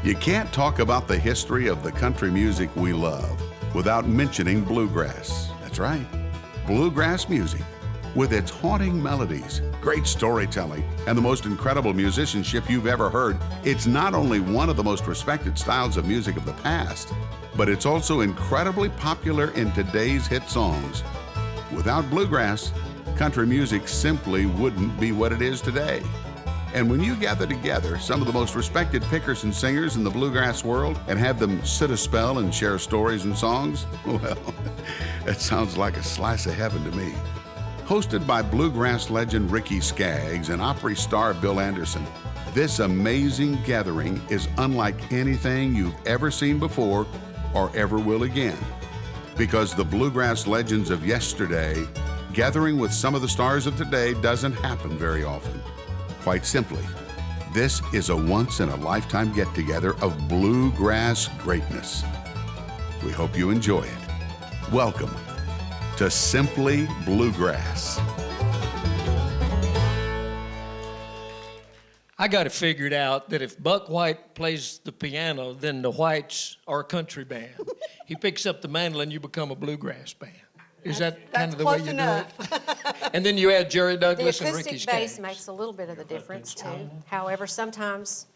You can't talk about the history of the country music we love without mentioning bluegrass. That's right, bluegrass music. With its haunting melodies, great storytelling, and the most incredible musicianship you've ever heard, it's not only one of the most respected styles of music of the past, but it's also incredibly popular in today's hit songs. Without bluegrass, country music simply wouldn't be what it is today. And when you gather together some of the most respected pickers and singers in the bluegrass world and have them sit a spell and share stories and songs, well, that sounds like a slice of heaven to me. Hosted by bluegrass legend Ricky Skaggs and Opry star Bill Anderson, this amazing gathering is unlike anything you've ever seen before or ever will again. Because the bluegrass legends of yesterday gathering with some of the stars of today doesn't happen very often. Quite simply, this is a once-in-a-lifetime get-together of bluegrass greatness. We hope you enjoy it. Welcome to Simply Bluegrass. I got it figured out that if Buck White plays the piano, then the Whites are a country band. He picks up the mandolin, you become a bluegrass band. Is that kind of the way you do it? And then you add Jerry Douglas and Ricky Skaggs. The acoustic bass makes a little bit of the difference, too. However, sometimes...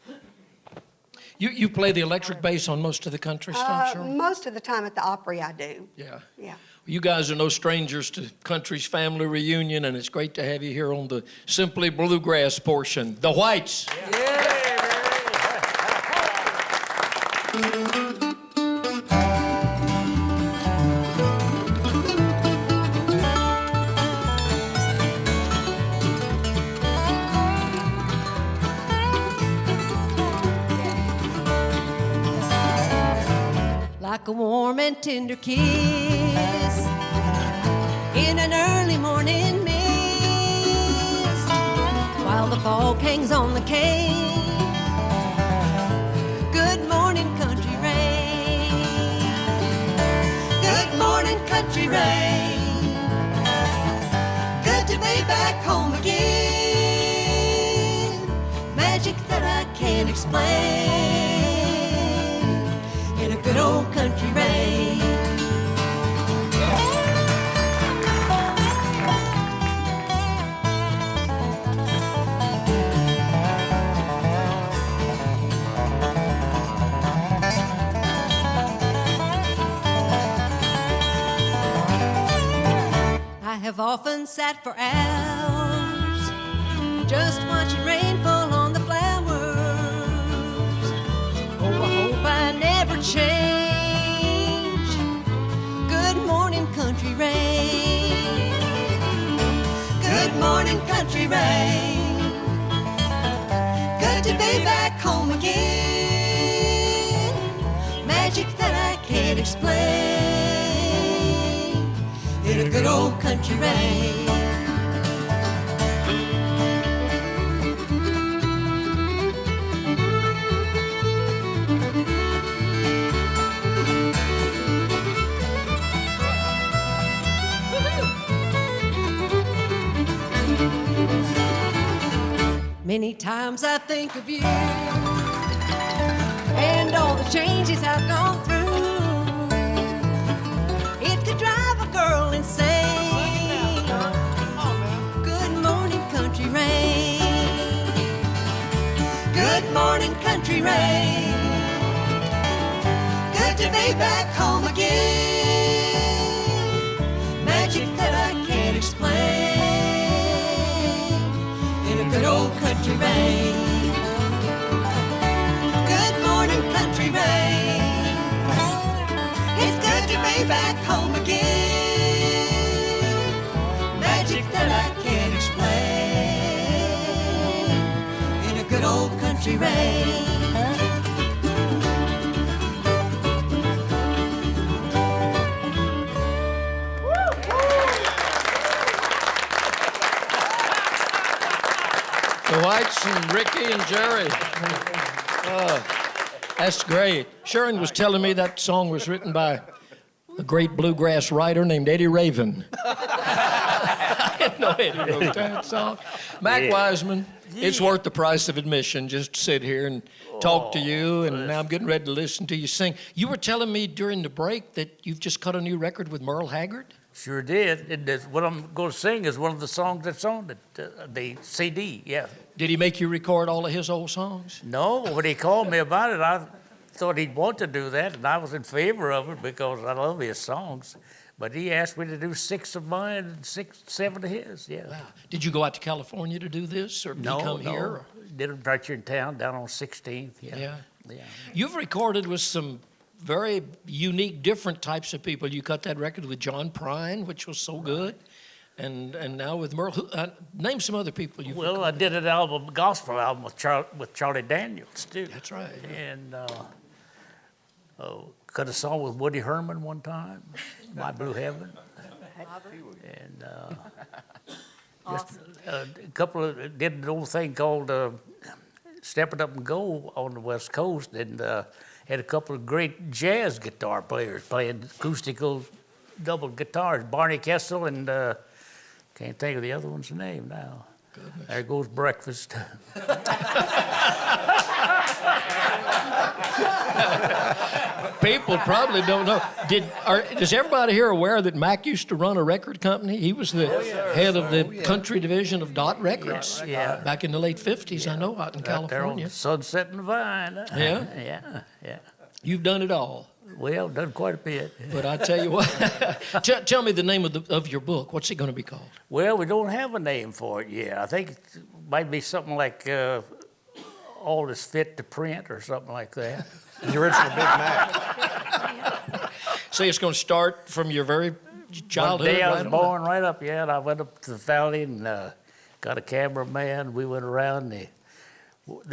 You play the electric bass on most of the country stuff, sure? Most of the time at the Opry, I do. Yeah. Yeah. You guys are no strangers to Country's family reunion, and it's great to have you here on the Simply Bluegrass portion. The Whites. Yeah. Like a warm and tender kiss in an early morning mist, while the fog hangs on the cane. Good morning, country rain. Good morning, country rain. Good to be back home again. Magic that I can't explain. In a good old country rain. I have often sat for hours just watching rain fall on the flowers. Oh, I hope I never change. Good morning, country rain. Good morning, country rain. Good to be back home again. Magic that I can't explain. In a good old country rain. Many times I think of you and all the changes I've gone through. It could drive a girl insane. Good morning, country rain. Good morning, country rain. Good to be back home again. Magic that I can't explain. Good old country rain. Good morning, country rain. It's good to be back home again. Magic that I can't explain. In a good old country rain. The Whites and Ricky and Jerry. That's great. Sharon was telling me that song was written by a great bluegrass writer named Eddie Rovin. didn't know Eddie wrote that song. Mac Wiseman, it's worth the price of admission just to sit here and talk to you, and now I'm getting ready to listen to you sing. You were telling me during the break that you've just cut a new record with Merle Haggard? Sure did. What I'm going to sing is one of the songs that's on the CD, yeah. Did he make you record all of his old songs? No, when he called me about it, I thought he'd want to do that, and I was in favor of it because I love his songs. But he asked me to do 6 of mine and 7 of his, yeah. Wow. Did you go out to California to do this, or did you come here? Or? Did it right here in town, down on 16th, yeah. You've recorded with some very unique, different types of people. You cut that record with John Prine, which was so good, and now with Merle. Name some other people you've recorded. I did an album, gospel album with Charlie Daniels, too. That's right. And cut a song with Woody Herman one time, My Blue Heaven. And just a couple of, did an old thing called Step It Up and Go on the West Coast, and had a couple of great jazz guitar players playing acoustical double guitars, Barney Kessel and can't think of the other one's name now. Goodness. There goes breakfast. People probably don't know. Is everybody here aware that Mac used to run a record company? He was the head of the country division of Dot Records back in the late 50s, I know, out in California. There on Sunset and Vine. Yeah? Yeah. You've done it all. Well, done quite a bit. But I tell you what, tell me the name of your book. What's it going to be called? Well, we don't have a name for it yet. I think it might be something like All Is Fit to Print or something like that. The original Big Mac. See, it's going to start from your very childhood. One day I was right born right up, and I went up to the valley and got a cameraman. We went around the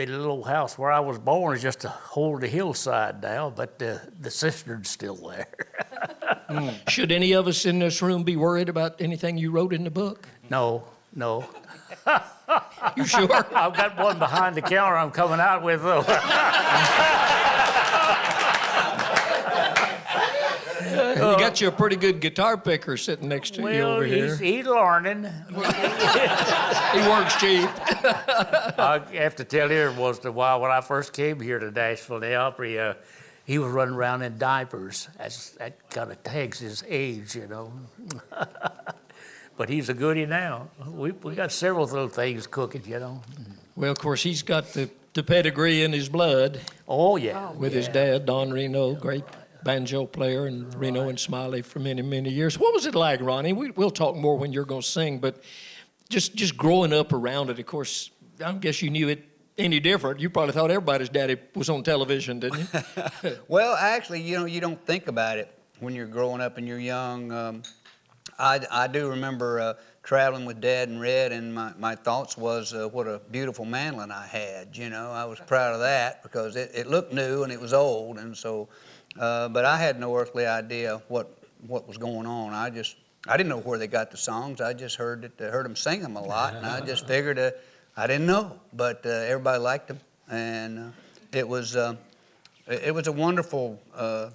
little house where I was born is just to hold the hillside now, but the cistern's still there. Should any of us in this room be worried about anything you wrote in the book? No. You sure? I've got one behind the counter I'm coming out with, though. You got you a pretty good guitar picker sitting next to you over here. He's learning. He works cheap. I have to tell you, once in a while, when I first came here to Nashville, the Opry, he was running around in diapers. That kind of tags his age, you know. But he's a goodie now. We got several little things cooking, you know. Well, of course, he's got the pedigree in his blood. Oh, yeah. With his dad, Don Reno, great banjo player, and Reno and Smiley for many, many years. What was it like, Ronnie? We'll talk more when you're going to sing, but just growing up around it, of course, I guess you knew it any different. You probably thought everybody's daddy was on television, didn't you? Well, actually, you don't think about it when you're growing up and you're young. I do remember traveling with Dad and Red, and my thoughts was what a beautiful mandolin I had. You know, I was proud of that because it looked new and it was old, and so. But I had no earthly idea what was going on. I didn't know where they got the songs. I just heard them sing them a lot, and I just figured I didn't know. But everybody liked them, and it was a wonderful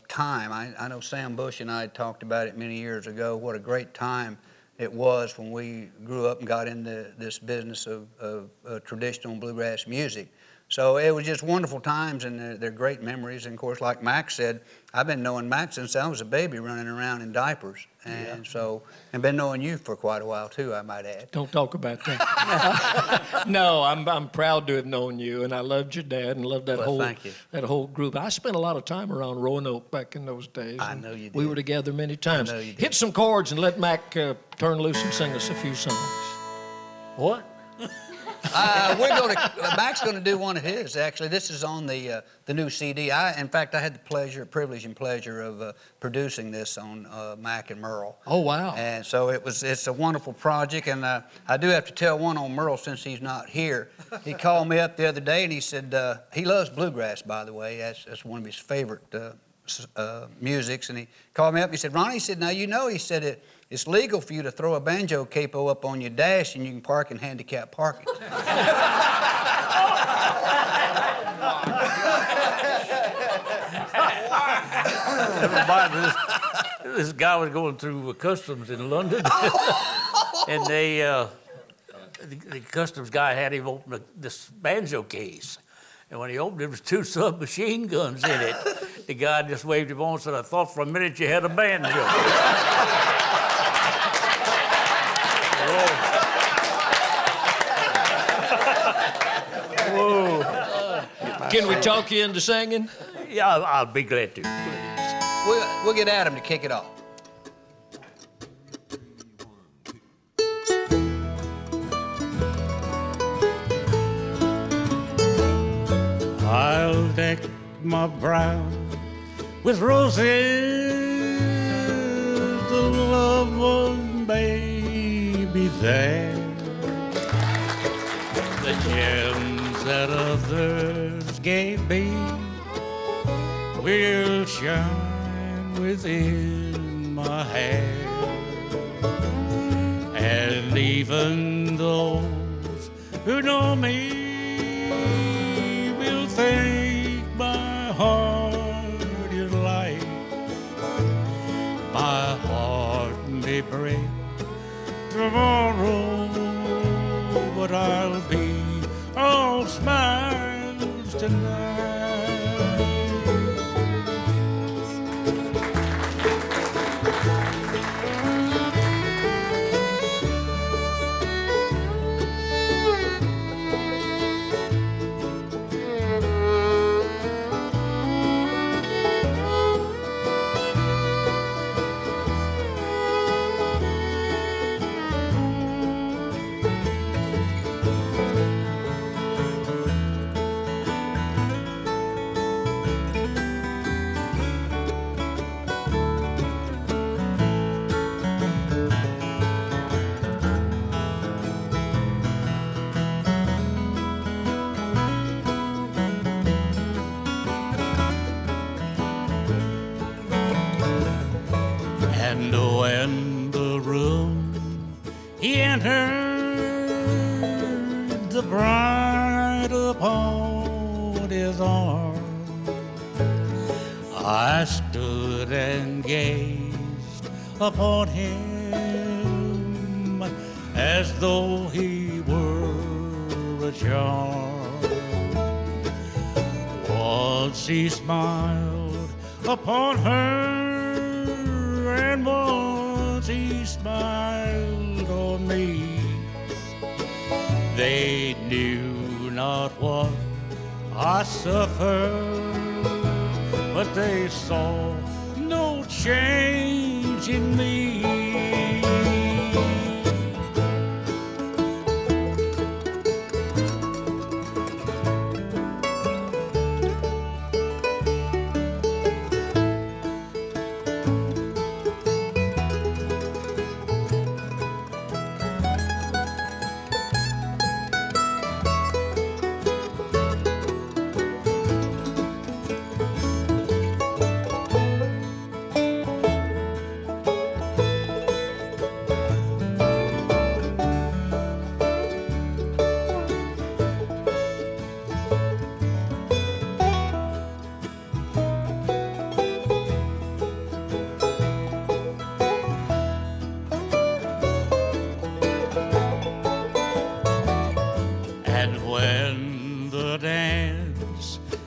time. I know Sam Bush and I had talked about it many years ago. What a great time it was when we grew up and got into this business of traditional bluegrass music. So it was just wonderful times, and they're great memories. And of course, like Mac said, I've been knowing Mac since I was a baby running around in diapers. And and been knowing you for quite a while too, I might add. Don't talk about that. No, I'm proud to have known you, and I loved your dad and loved that whole group. I spent a lot of time around Roanoke back in those days. I know you did. We were together many times. I know you did. Hit some chords and let Mac turn loose and sing us a few songs. What? Mac's going to do one of his. Actually, this is on the new CD. In fact, I had the privilege and pleasure of producing this on Mac and Merle. Oh wow! And so it's a wonderful project. And I do have to tell one on Merle since he's not here. He called me up the other day and he said he loves bluegrass. By the way, that's one of his favorite musics. And he called me up. And he said, Ronnie, he said, now you know, he said it's legal for you to throw a banjo capo up on your dash and you can park in handicap parking. This guy was going through customs in London. And the customs guy had him open this banjo case. And when he opened it, there was 2 submachine guns in it. The guy just waved him on and said, I thought for a minute you had a banjo. Can we talk you into singing? Yeah, I'll be glad to. We'll get Adam to kick it off. I'll deck my brow with roses, the love one baby there. The gems that others gave me will shine within my hair. And even those who know me will think my heart is light. My heart may break tomorrow, but I'll be all smiles tonight. And when the room he entered, the bride upon his arm, I stood and gazed upon him as though he were a charm. Once he smiled upon her, and once he smiled on me. They knew not what I suffered, but they saw no change in me.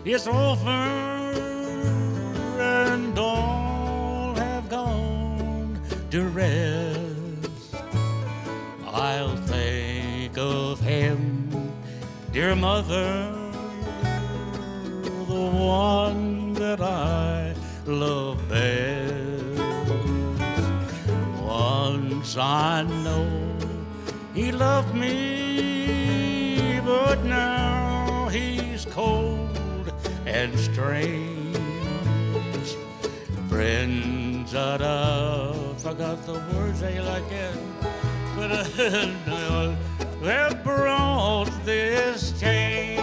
It's over and all have gone to rest. I'll think of him, dear mother, the one that I love best. Once I know he loved me, but now he's cold and strange. Friends that I forgot the words they like it, but have brought this change.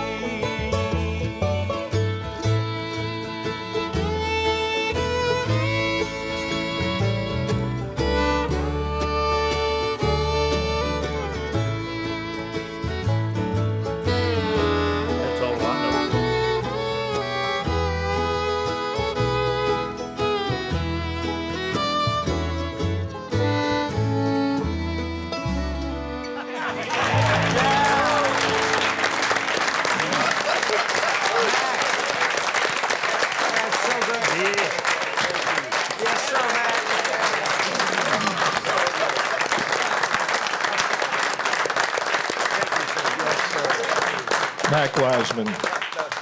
Pack Wiseman,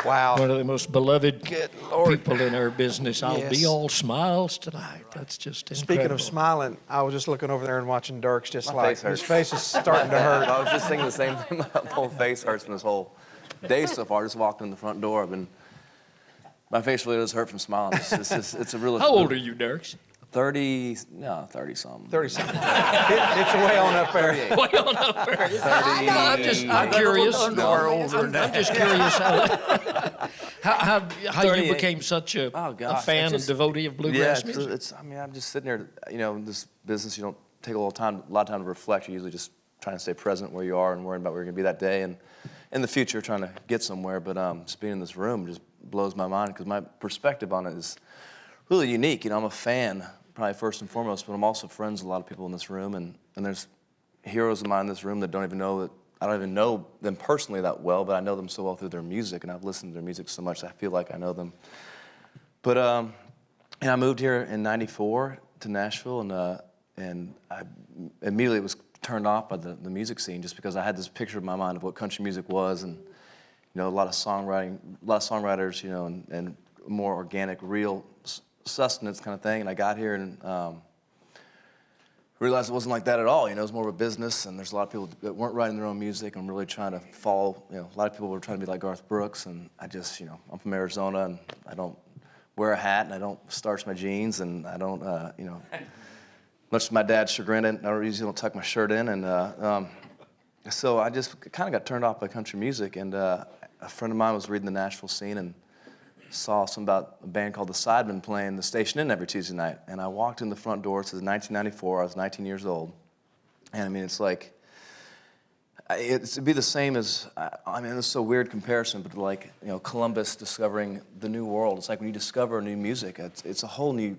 Wow. one of the most beloved Good Lord. people in our business. I'll Yes. be all smiles tonight. That's just incredible. Speaking of smiling, I was just looking over there and watching Dierks just My like face hurts. his face is starting to hurt. I was just thinking the same thing. My whole face hurts from this whole day so far. I just walked in the front door. My face really does hurt from smiling. It's a real. How old are you, Dierks? 30-something. 30-something. It's way on up there. Way on up there. I'm curious. I'm just curious how you 38. became such a gosh, fan I just- and devotee of Yeah, bluegrass music. I'm just sitting there, in this business, you don't take a lot of time to reflect. You're usually just trying to stay present where you are and worrying about where you're going to be that day and in the future trying to get somewhere. But just being in this room just blows my mind because my perspective on it is really unique. I'm a fan, probably first and foremost, but I'm also friends with a lot of people in this room. And there's heroes of mine in this room that I don't even know them personally that well, but I know them so well through their music, and I've listened to their music so much I feel like I know them. But I moved here in '94 to Nashville, and I immediately was turned off by the music scene just because I had this picture in my mind of what country music was, and a lot of songwriters, and more organic, real sustenance kind of thing. And I got here and realized it wasn't like that at all. It was more of a business, and there's a lot of people that weren't writing their own music and really trying to follow. A lot of people were trying to be like Garth Brooks, and I just, I'm from Arizona, and I don't wear a hat, and I don't starch my jeans, and I don't, much to my dad's chagrin, I usually don't tuck my shirt in, and so I just kind of got turned off by country music, and a friend of mine was reading the Nashville scene and saw something about a band called the Sidemen playing the Station Inn every Tuesday night. And I walked in the front door. It says 1994. I was 19 years old. And it's like, it'd be the same as, it's so weird comparison, but like, Columbus discovering the New World. It's like when you discover new music, it's a whole new,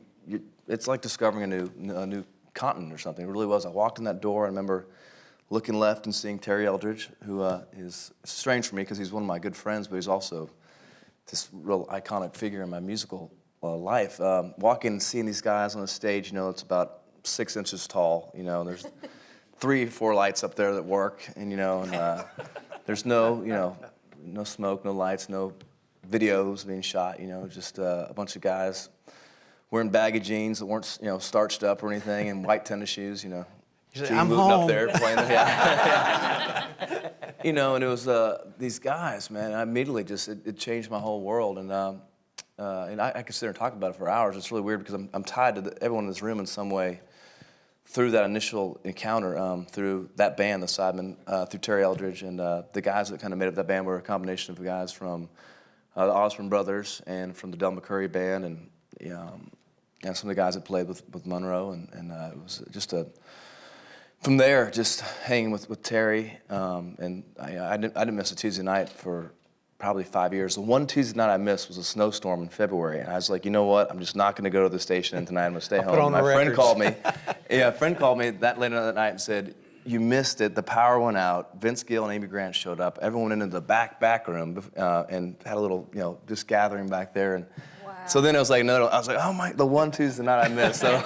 it's like discovering a new continent or something. It really was. I walked in that door. I remember looking left and seeing Terry Eldridge, who is strange for me because he's one of my good friends, but he's also this real iconic figure in my musical life. Walking and seeing these guys on the stage, it's about 6 inches tall, there's 3 or 4 lights up there that work, and there's no smoke, no lights, no videos being shot, just a bunch of guys wearing baggy jeans that weren't, starched up or anything, and white tennis shoes, I'm moving home. up there playing, yeah. And it was these guys, man. I immediately just it changed my whole world, and I could sit there and talk about it for hours. It's really weird because I'm tied to everyone in this room in some way through that initial encounter, through that band, the Sidemen, through Terry Eldridge, and the guys that kind of made up that band were a combination of guys from the Osmond Brothers and from the Del McCoury band, and some of the guys that played with Monroe, and it was just from there, just hanging with Terry, and I didn't miss a Tuesday night for probably 5 years. The one Tuesday night I missed was a snowstorm in February, and I was like, you know what? I'm just not going to go to the station tonight. I'm going to stay home. put on My the friend records. called me. Yeah, a friend called me that later that night and said, you missed it. The power went out. Vince Gill and Amy Grant showed up. Everyone went into the back room and had a little, just gathering back there. And so then it was like, the one Tuesday night I missed. So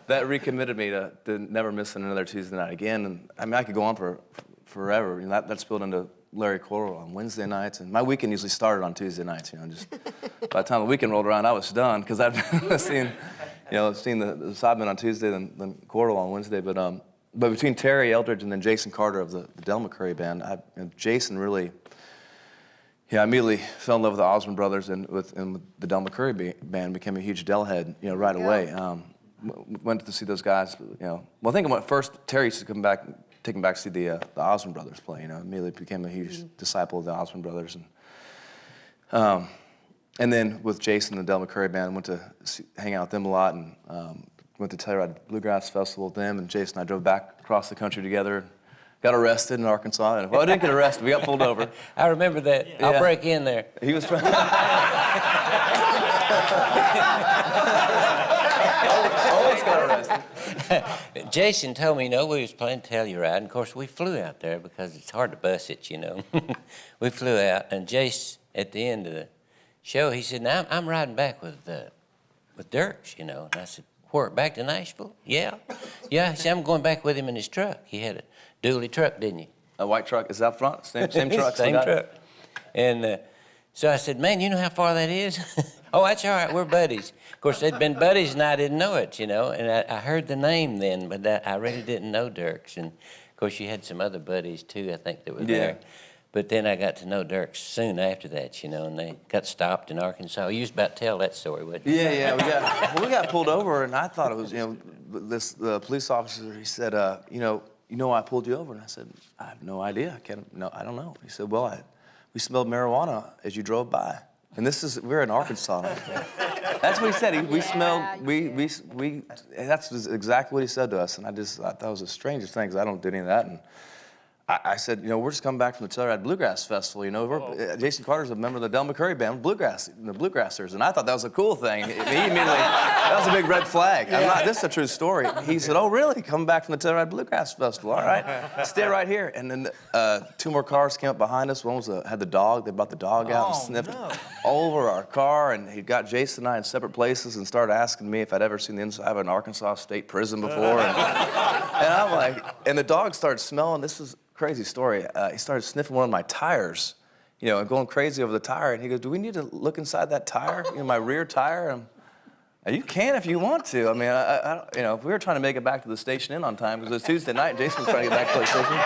that recommitted me to never missing another Tuesday night again. And I could go on for forever. That spilled into Larry Coral on Wednesday nights, and my weekend usually started on Tuesday nights. Just by the time the weekend rolled around, I was done because I'd seen the Sidemen on Tuesday, then Coral on Wednesday. But between Terry Eldridge and then Jason Carter of the Del McCoury band, Jason really. Yeah, I immediately fell in love with the Osmond Brothers and with the Del McCoury band, became a huge Del head, right away. Went to see those guys, Well, I think when first Terry used to take him back to see the Osmond Brothers play, Immediately became a huge disciple of the Osmond Brothers, and then with Jason and the Del McCoury band, went to hang out with them a lot, and went to Telluride Bluegrass Festival with them, and Jason and I drove back across the country together. Got arrested in Arkansas. And, I didn't get arrested. We got pulled over. I remember that. Yeah. I'll break in there. He was trying. Almost got arrested. Jason told me, we was playing Telluride, and of course we flew out there because it's hard to bus it, We flew out, and Jace, at the end of the show, he said, "Now I'm riding back with Dierks, And I said, "Where, back to Nashville?" Yeah. He said, "I'm going back with him in his truck." He had a dually truck, didn't he? A white truck. Is that up front? Same truck. Same truck. And so I said, man, you know how far that is? Oh, that's all right, we're buddies. Of course, they'd been buddies and I didn't know it, you know, and I heard the name then, but I really didn't know Dierks. And of course, you had some other buddies too, I think, that were there. But then I got to know Dierks soon after that, you know, and they got stopped in Arkansas. You was about to tell that story, wouldn't you? Yeah. We got pulled over, and I thought it was, the police officer. He said, you know why I pulled you over? And I said, I have no idea. I don't know. He said, well, we smelled marijuana as you drove by, and we're in Arkansas. That's what he said. We smelled. That's exactly what he said to us, and I thought that was the strangest thing because I don't do any of that. And I said, we're just coming back from the Telluride Bluegrass Festival. Jason Carter's a member of the McCoury band, the Bluegrassers, and I thought that was a cool thing. He immediately, that was a big red flag. This is a true story. He said, oh, really? Coming back from the Telluride Bluegrass Festival? All right, stay right here. And then 2 more cars came up behind us. One had the dog. They brought the dog out and sniffed all over our car. And he got Jason and I in separate places and started asking me if I'd ever seen the inside of an Arkansas State prison before. And I'm like, and the dog started smelling. This is crazy story. He started sniffing one of my tires, and going crazy over the tire. And he goes, do we need to look inside that tire, my rear tire? And you can if you want to. I mean, I we were trying to make it back to the Station Inn on time because it was Tuesday night and Jason was trying to get back to the station.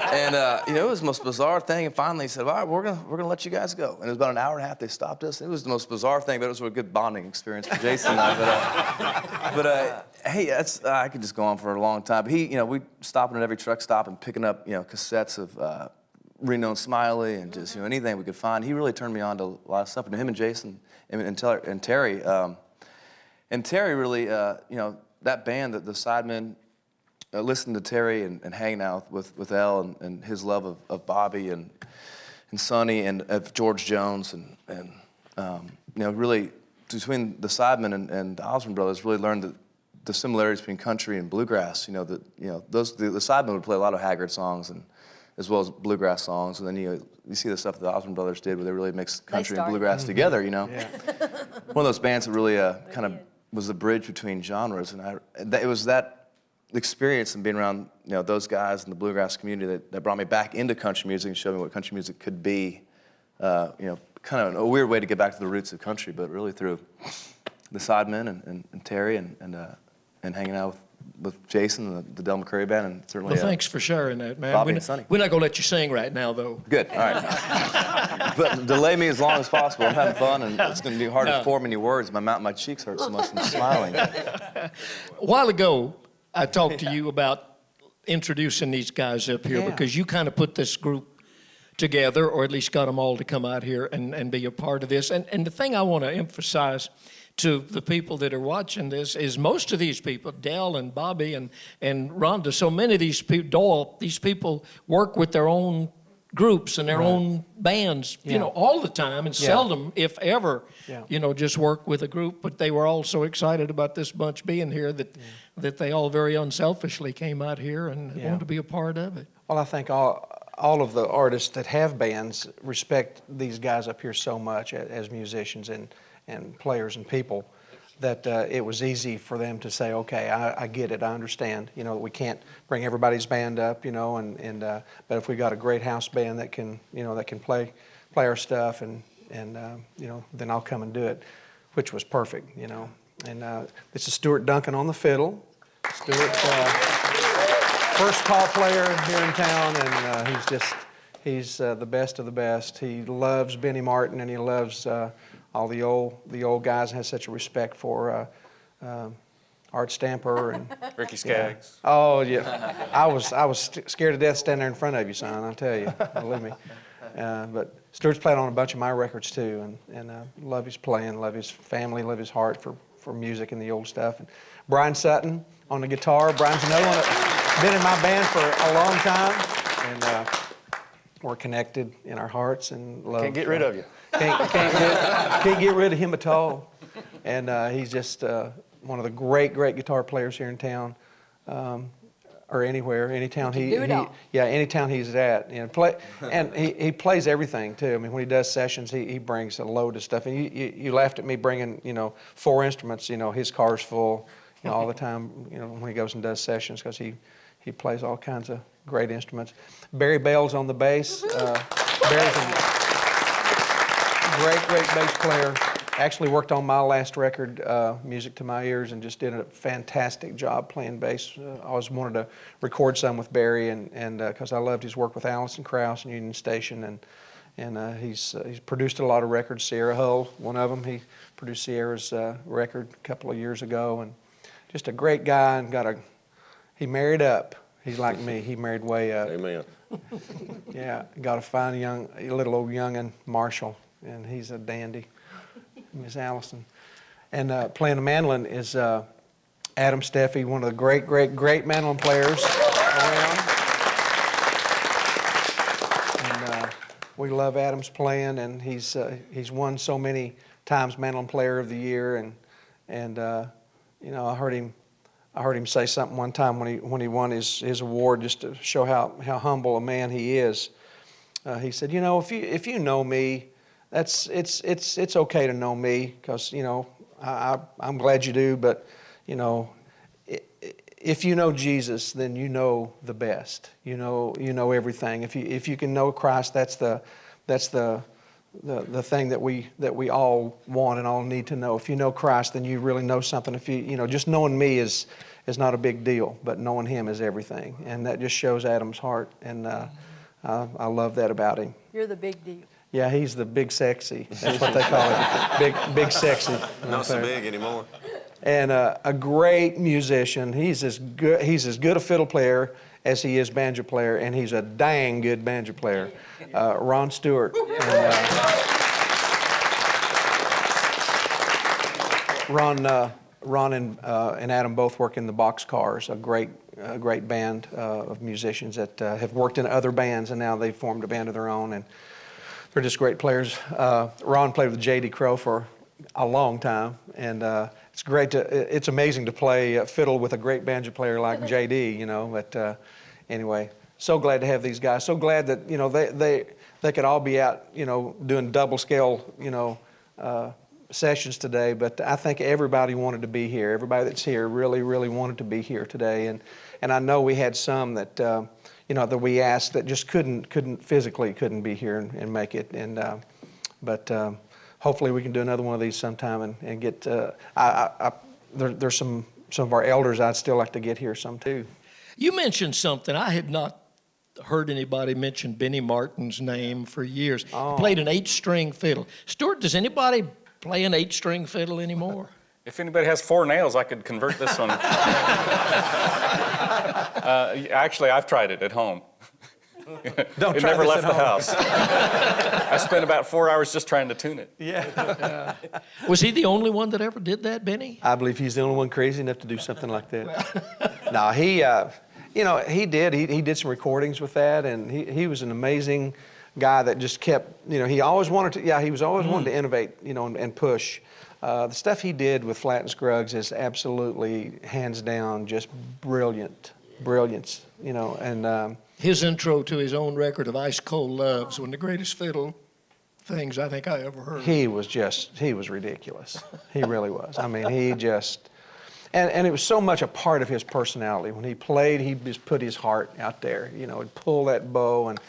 And, it was the most bizarre thing. And finally he said, all right, we're gonna let you guys go. And it was about an hour and a half they stopped us. It was the most bizarre thing, but it was a good bonding experience for Jason and I. Hey, I could just go on for a long time. But we stopping at every truck stop and picking up, cassettes of Reno and Smiley and just, anything we could find. He really turned me on to a lot of stuff. And him and Jason and Terry, and Terry really, that band, the Sidemen, listening to Terry and hanging out with El and his love of Bobby and Sonny and of George Jones and really between the Sidemen and the Osmond brothers really learned the similarities between country and bluegrass. The Sidemen would play a lot of Haggard songs and as well as bluegrass songs, and then you see the stuff that the Osmond brothers did where they really mixed country and bluegrass together. Yeah. One of those bands that really kind of was the bridge between genres, and it was that experience and being around those guys in the bluegrass community that brought me back into country music and showed me what country music could be. Kind of a weird way to get back to the roots of country, but really through the Sidemen and Terry and hanging out with Jason and the Del McCoury band, and certainly. Well, thanks for sharing that, man. Bobby and Sonny. We're not gonna let you sing right now, though. Good. All right. But delay me as long as possible. I'm having fun, and it's gonna be hard to form any words. My cheeks hurt so much from smiling. A while ago, I talked to you about introducing these guys up here because you kind of put this group together, or at least got them all to come out here and be a part of this. And the thing I want to emphasize to the people that are watching this is most of these people, Del and Bobby and Rhonda, so many of these people, Doyle, these people work with their own groups and their own bands, all the time, and seldom, if ever, just work with a group. But they were all so excited about this bunch being here that they all very unselfishly came out here and wanted to be a part of it. Well, I think all of the artists that have bands respect these guys up here so much as musicians and players and people that it was easy for them to say, okay, I get it, I understand. We can't bring everybody's band up, but if we got a great house band that can, that can play our stuff and then I'll come and do it, which was perfect, And this is Stuart Duncan on the fiddle. Stuart, first call player here in town, and he's the best of the best. He loves Benny Martin, and he loves all the old guys, and has such a respect for Art Stamper and Ricky Skaggs. Yeah. Oh yeah, I was scared to death standing there in front of you, son. I tell you, believe me. But Stuart's played on a bunch of my records too, and love his playing, love his family, love his heart for music and the old stuff. And Brian Sutton on the guitar. Brian's another one that's been in my band for a long time, and we're connected in our hearts and love. Can't get rid of you. Can't get rid of him at all. And he's just one of the great guitar players here in town, or anywhere, any town any town he's at. And he plays everything too. I mean, when he does sessions, he brings a load of stuff. And you laughed at me bringing 4 instruments. His car's full all the time. When he goes and does sessions, because he plays all kinds of great instruments. Barry Bell's on the bass. Barry's a great bass player. Actually worked on my last record, Music to My Ears, and just did a fantastic job playing bass. I always wanted to record some with Barry, and because I loved his work with Allison Krauss and Union Station, and he's produced a lot of records. Sierra Hull, one of them. He produced Sierra's record a couple of years ago, and just a great guy. And he married up. He's like me. He married way up. Amen. Yeah, got a fine little old youngin', Marshall, and he's a dandy. Miss Allison. And playing the mandolin is Adam Steffi, one of the great mandolin players around. And we love Adam's playing, and he's won so many times Mandolin Player of the Year, and you know, I heard him say something one time when he won his award, just to show how humble a man he is. He said, you know, if you know me, it's okay to know me, because you know I'm glad you do, but you know, if you know Jesus, then you know the best. You know everything. If you can know Christ, that's the thing that we all want and all need to know. If you know Christ, then you really know something. If you know, just knowing me is not a big deal, but knowing Him is everything, and that just shows Adam's heart, and I love that about him. You're the big deal. Yeah, he's the big sexy. That's what they call it. Big sexy. Not so big anymore. And a great musician. He's as good a fiddle player as he is banjo player, and he's a dang good banjo player. Ron Stewart. And, Ron and Adam both work in the Boxcars, a great band of musicians that have worked in other bands, and now they've formed a band of their own, and they're just great players. Ron played with J.D. Crowe for a long time, and it's amazing to play fiddle with a great banjo player like J.D., you know, but anyway, so glad to have these guys. So glad that, you know, they could all be out, you know, doing double scale, you know, sessions today, but I think everybody wanted to be here. Everybody that's here really wanted to be here today, and I know we had some that you know, that we asked that just couldn't physically be here and make it, and but hopefully we can do another one of these sometime and get. There's some of our elders I'd still like to get here some too. You mentioned something I had not heard anybody mention Benny Martin's name for years. Oh. He played an 8-string fiddle. Stuart, does anybody play an 8-string fiddle anymore? If anybody has 4 nails, I could convert this one. Actually, I've tried it at home. Don't it try never this left at the house. I spent about 4 hours just trying to tune it. Yeah. Was he the only one that ever did that, Benny? I believe he's the only one crazy enough to do something like that. No, he, you know, he did some recordings with that, and he was an amazing guy that just kept, you know, he always wanted to, he was always wanting to innovate, you know, and push. The stuff he did with Flatt and Skaggs is absolutely, hands down, just brilliance, you know, and his intro to his own record of Ice Cold Love's one of the greatest fiddle things I think I ever heard. he was ridiculous. He really was. I mean, he just, and it was so much a part of his personality. When he played, he just put his heart out there, you know, he'd pull that bow, and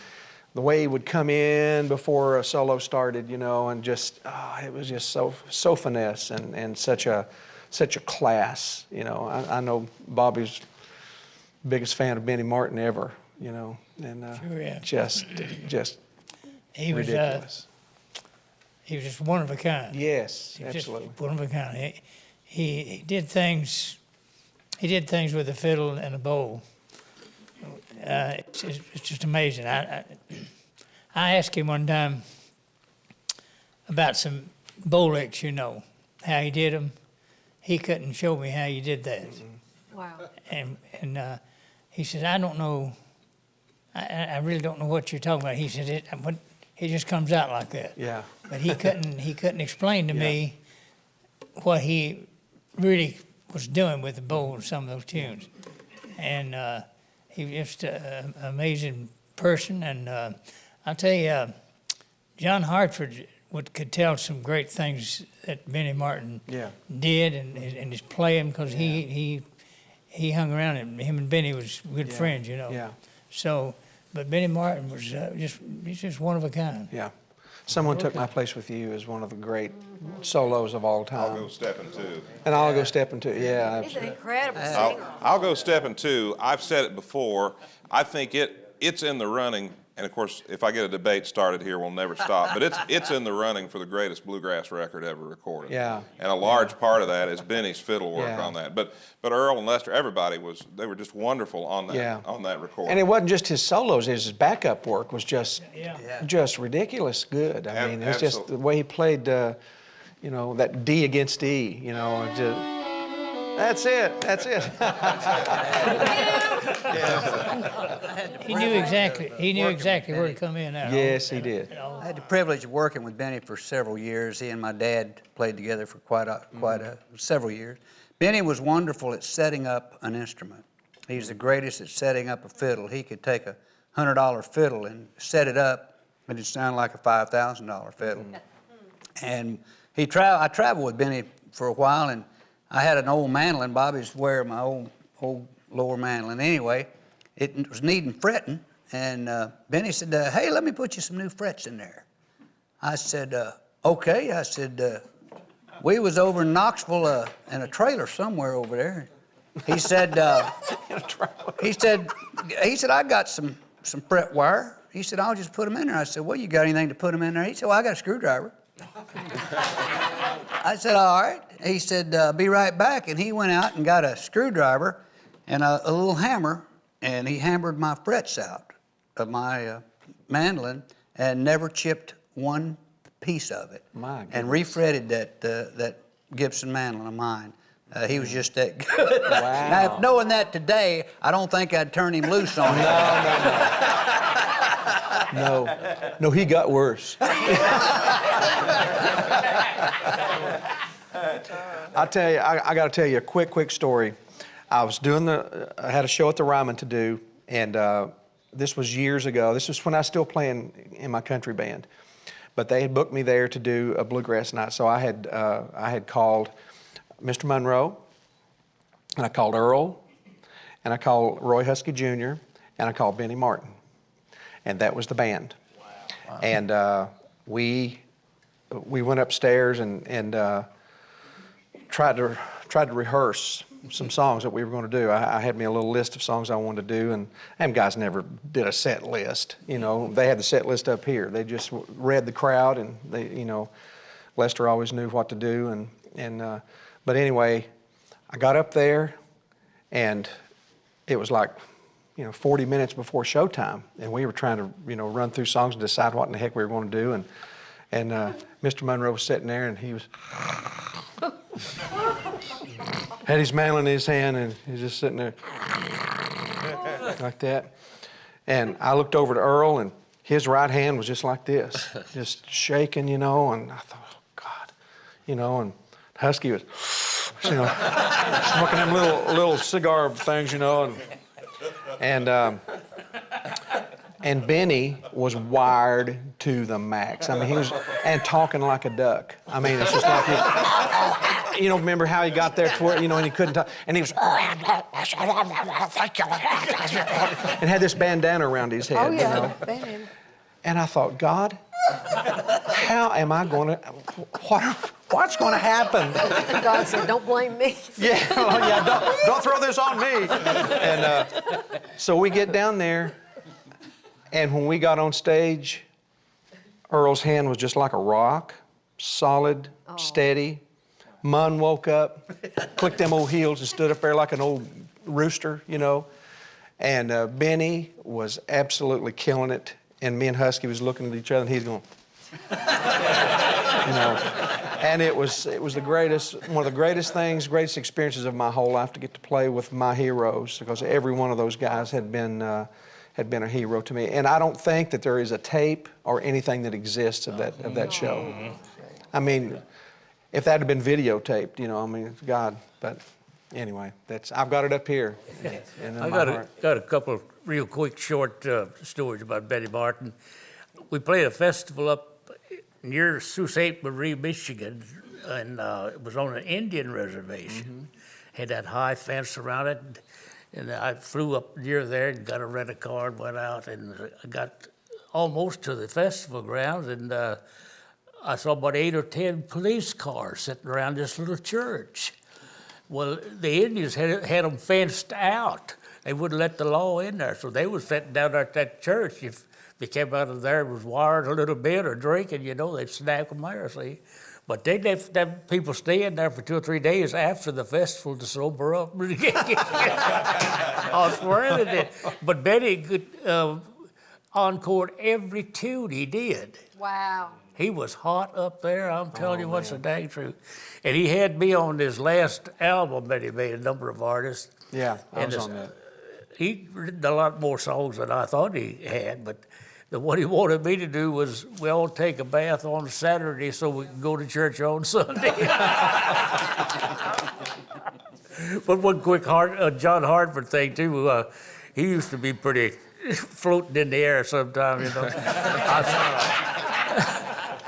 the way he would come in before a solo started, you know, and just, it was just so finesse and such a class, you know. I know Bobby's biggest fan of Benny Martin ever, you know, and Sure, yeah. just He was ridiculous. He was just one of a kind. Yes, He was absolutely. just one of a kind. He did things. He did things with a fiddle and a bow. It's just amazing. I asked him one time about some bow licks, you know, how he did them. He couldn't show me how he did that. Wow. And he said, I don't know. I really don't know what you're talking about. He said, it just comes out like that. Yeah. But he couldn't explain to me what he really was doing with the bow and some of those tunes. And he was just an amazing person. And I'll tell you, John Hartford could tell some great things that Benny Martin did and his playing, because he hung around, and him and Benny was good friends, you know. Yeah. So, but Benny Martin was he's just one of a kind. Yeah. Someone Took My Place with You is one of the great solos of all time. I'll Go Steppin' Two. And I'll Go Steppin' Two, yeah. He's an incredible singer. I'll Go Steppin' Two. I've said it before. I think it's in the running. And of course, if I get a debate started here, we'll never stop. But it's in the running for the greatest bluegrass record ever recorded. Yeah. And a large part of that is Benny's fiddle work Yeah. on that. But Earl and Lester, everybody they were just wonderful on that Yeah. on that recording. And it wasn't just his solos; his backup work was just Yeah. just ridiculous good. I mean, it's just the way he played, you know, that D against E. You know, that's it. That's it. He knew exactly where to come in at. Yes, he did. I had the privilege of working with Benny for several years. He and my dad played together for quite several years. Benny was wonderful at setting up an instrument. He's the greatest at setting up a fiddle. He could take a $100 fiddle and set it up, and it sounded like a $5,000 fiddle. And I traveled with Benny for a while, and I had an old mandolin. Bobby's wearing my old lower mandolin. Anyway, it was needing fretting, and Benny said, "Hey, let me put you some new frets in there." I said, "Okay." I said, "We was over in Knoxville in a trailer somewhere over there." He said, he said, "I got some fret wire." He said, "I'll just put them in there." I said, "Well, you got anything to put them in there?" He said, "Well, I got a screwdriver." I said, "All right." He said, "Be right back." And he went out and got a screwdriver and a little hammer, and he hammered my frets out of my mandolin and never chipped one piece of it. My and goodness. refretted that Gibson mandolin of mine. He was just that good. Wow. Now, if knowing that today, I don't think I'd turn him loose on it. No, he got worse. I tell you, I got to tell you a quick story. I had a show at the Ryman to do, and this was years ago. This was when I was still playing in my country band, but they had booked me there to do a bluegrass night. So I had called Mr. Monroe, and I called Earl, and I called Roy Husky Jr., and I called Benny Martin, and that was the band. Wow. And we went upstairs and tried to rehearse some songs that we were going to do. I had me a little list of songs I wanted to do, and them guys never did a set list. You know, they had the set list up here. They just read the crowd, and Lester always knew what to do. But anyway, I got up there, and it was like, 40 minutes before showtime, and we were trying to, run through songs and decide what in the heck we were going to do. And Mr. Monroe was sitting there, and he was had his mandolin in his hand, and he's just sitting there like that. And I looked over to Earl, and his right hand was just like this, just shaking, and I thought, oh God, and Husky was, smoking them little cigar things, and Benny was wired to the max. I mean, he was, and talking like a duck. I mean, it's just like, remember how he got there to where, and he couldn't talk, and he was, and had this bandana around his head, Oh, yeah. Band. And I thought, God, how am I going to, what's going to happen? God said, "Don't blame me." Yeah, don't throw this on me. And so we get down there, and when we got on stage, Earl's hand was just like a rock, solid, steady. Munn woke up, clicked them old heels, and stood up there like an old rooster, And Benny was absolutely killing it. And me and Husky was looking at each other, and he's going, And it was the greatest, one of the greatest things, greatest experiences of my whole life to get to play with my heroes, because every one of those guys had been a hero to me. And I don't think that there is a tape or anything that exists of that show. I mean, if that had been videotaped, God. But anyway, I've got it up here. I got a couple of real quick short stories about Benny Martin. We played a festival up near Sault Ste. Marie, Michigan, and it was on an Indian reservation. Had that high fence around it, And I flew up near there and got a rent-a-car and went out, and I got almost to the festival grounds, and I saw about 8 or 10 police cars sitting around this little church. Well, the Indians had them fenced out. They wouldn't let the law in there, so they was sitting down there at that church. If they came out of there and was wired a little bit or drinking, you know, they'd snap them there, see. But they left them people staying there for 2 or 3 days after the festival to sober up. I swear they did. But Benny could encored every tune he did. Wow. He was hot up there, I'm telling you what's the dang truth. And he had me on his last album that he made, a number of artists. Yeah, I was And on that. He'd written a lot more songs than I thought he had, but what he wanted me to do was we all take a bath on Saturday so we can go to church on Sunday. But one quick John Hartford thing too, he used to be pretty floating in the air sometime, you know.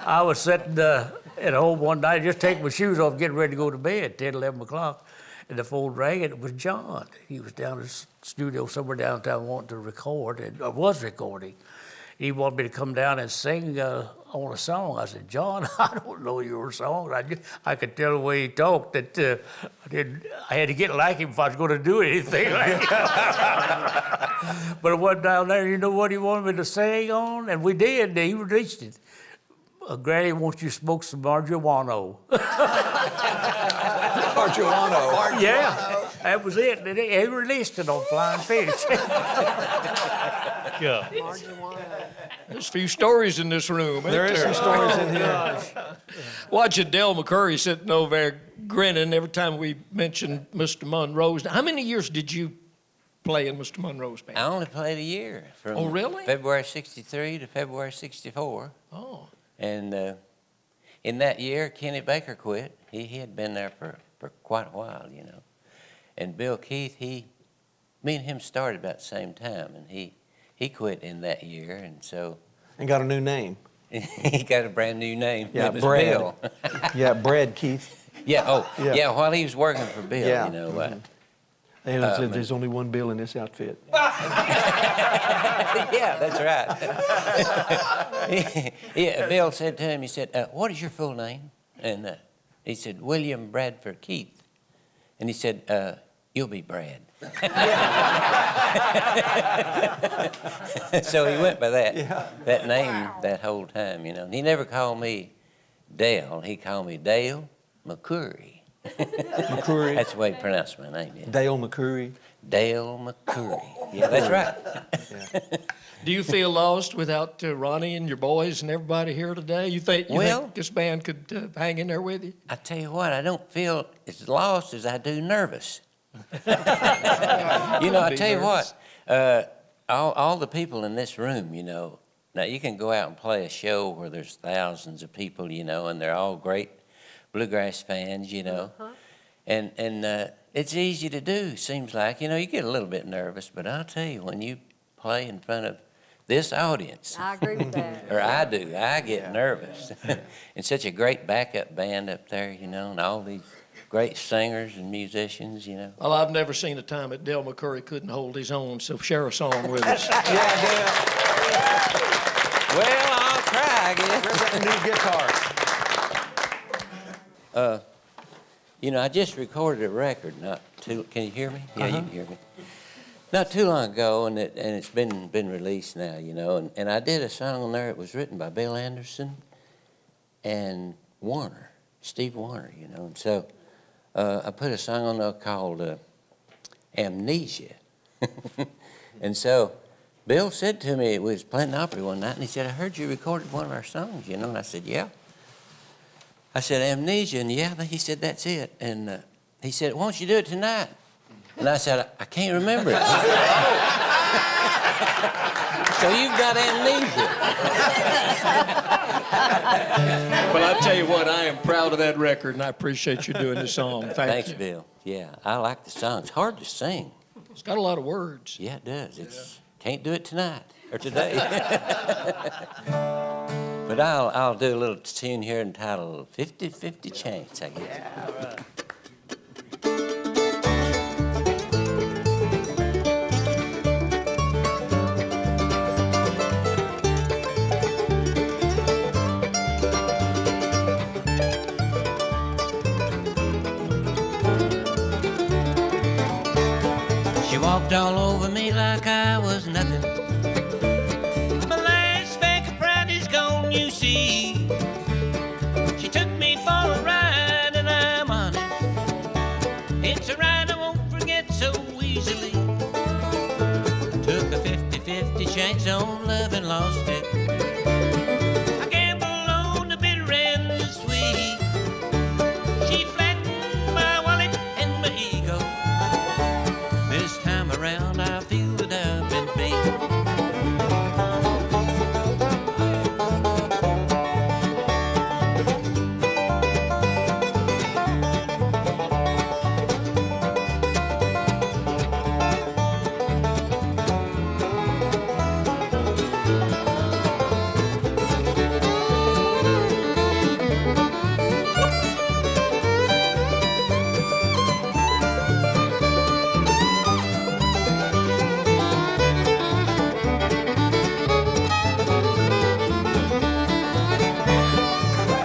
I was sitting at home one night, just taking my shoes off, getting ready to go to bed, 10, 11 o'clock, and the phone rang, and it was John. He was down in the studio somewhere downtown wanting to record, and was recording. He wanted me to come down and sing on a song. I said, John, I don't know your song. I could tell the way he talked that I had to get like him if I was going to do anything like that. But I went down there, you know what he wanted me to sing on? And we did, he released it. Granny, won't you smoke some marijuana? Marijuana. Yeah, that was it. He released it on Flying Fish. Yeah. There's a few stories in this room. There is some stories in here. Watching Del McCoury sitting over there grinning every time we mention Mr. Monroe's. How many years did you play in Mr. Monroe's band? I only played a year. From Oh, really? February 63 to February 64. Oh. And in that year, Kenny Baker quit. He had been there for quite a while, you know. And Bill Keith, me and him started about the same time, and he quit in that year, and so. And got a new name. He got a brand new name. Yeah, it was Brad. Bill. Yeah, Brad Keith. Yeah, Yeah. yeah, while he was working for Bill, Yeah. you know. And there's only one Bill in this outfit. Yeah, that's right. Yeah, Bill said to him, he said, what is your full name? And he said, William Bradford Keith. And he said, you'll be Brad. So he went by that name that whole time, you know. And he never called me Dale. He called me Dale McCoury. McCoury. That's the way he pronounced my name. Yeah. Dale McCoury. Dale McCoury. Yeah, that's right. Do you feel lost without Ronnie and your boys and everybody here today? You think this band could hang in there with you? I tell you what, I don't feel as lost as I do nervous. You know, I tell you what, all the people in this room, you know, now you can go out and play a show where there's thousands of people, you know, and they're all great bluegrass fans, you know, and it's easy to do, seems like. You know, you get a little bit nervous, but I'll tell you, when you play in front of this audience, I agree with that. or I do, I get nervous. And such a great backup band up there, you know, and all these great singers and musicians, you know. Well, I've never seen a time that Del McCoury couldn't hold his own, so share a song with us. Yeah, Dale. Well, I'll try, I guess. Where's that new guitar? You know, I just recorded a record can you hear me? Yeah, you can hear me. Not too long ago, and it's been released now, you know, and I did a song on there. It was written by Bill Anderson and Steve Warner, you know, and so I put a song on there called Amnesia. And so Bill said to me, we was playing the Opry one night, and he said, I heard you recorded one of our songs, you know, and I said, yeah. I said, Amnesia, and he said, that's it. And he said, why don't you do it tonight? And I said, I can't remember it. So you've got amnesia. Well, I tell you what, I am proud of that record, and I appreciate you doing the song. Thanks, Bill. Yeah, I like the song. It's hard to sing. It's got a lot of words. Yeah, it does. Can't do it tonight or today. But I'll do a little tune here entitled 50-50 Chance, I guess. Yeah, all right. walked all over me like I was nothing. My last speck of pride is gone, you see. She took me for a ride and I'm on it. It's a ride I won't forget so easily. Took a 50-50 chance on love and lost it. I gambled on the bitter and the sweet. She flattened my wallet and my ego. This time around I feel that I've been beat.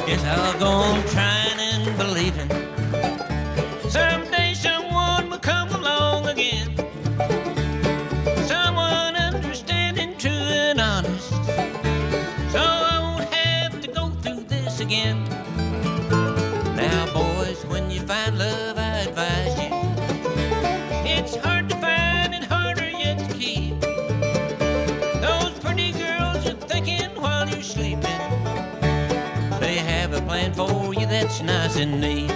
Guess I'll go on trying and believing. Someday someone will come along again. Someone understanding, true and honest. So I won't have to go through this again. Now, boys, when you find love, I advise you. It's hard to find and harder yet to keep. Those pretty girls you're thinking while you're sleeping. They have a plan for you that's nice and neat.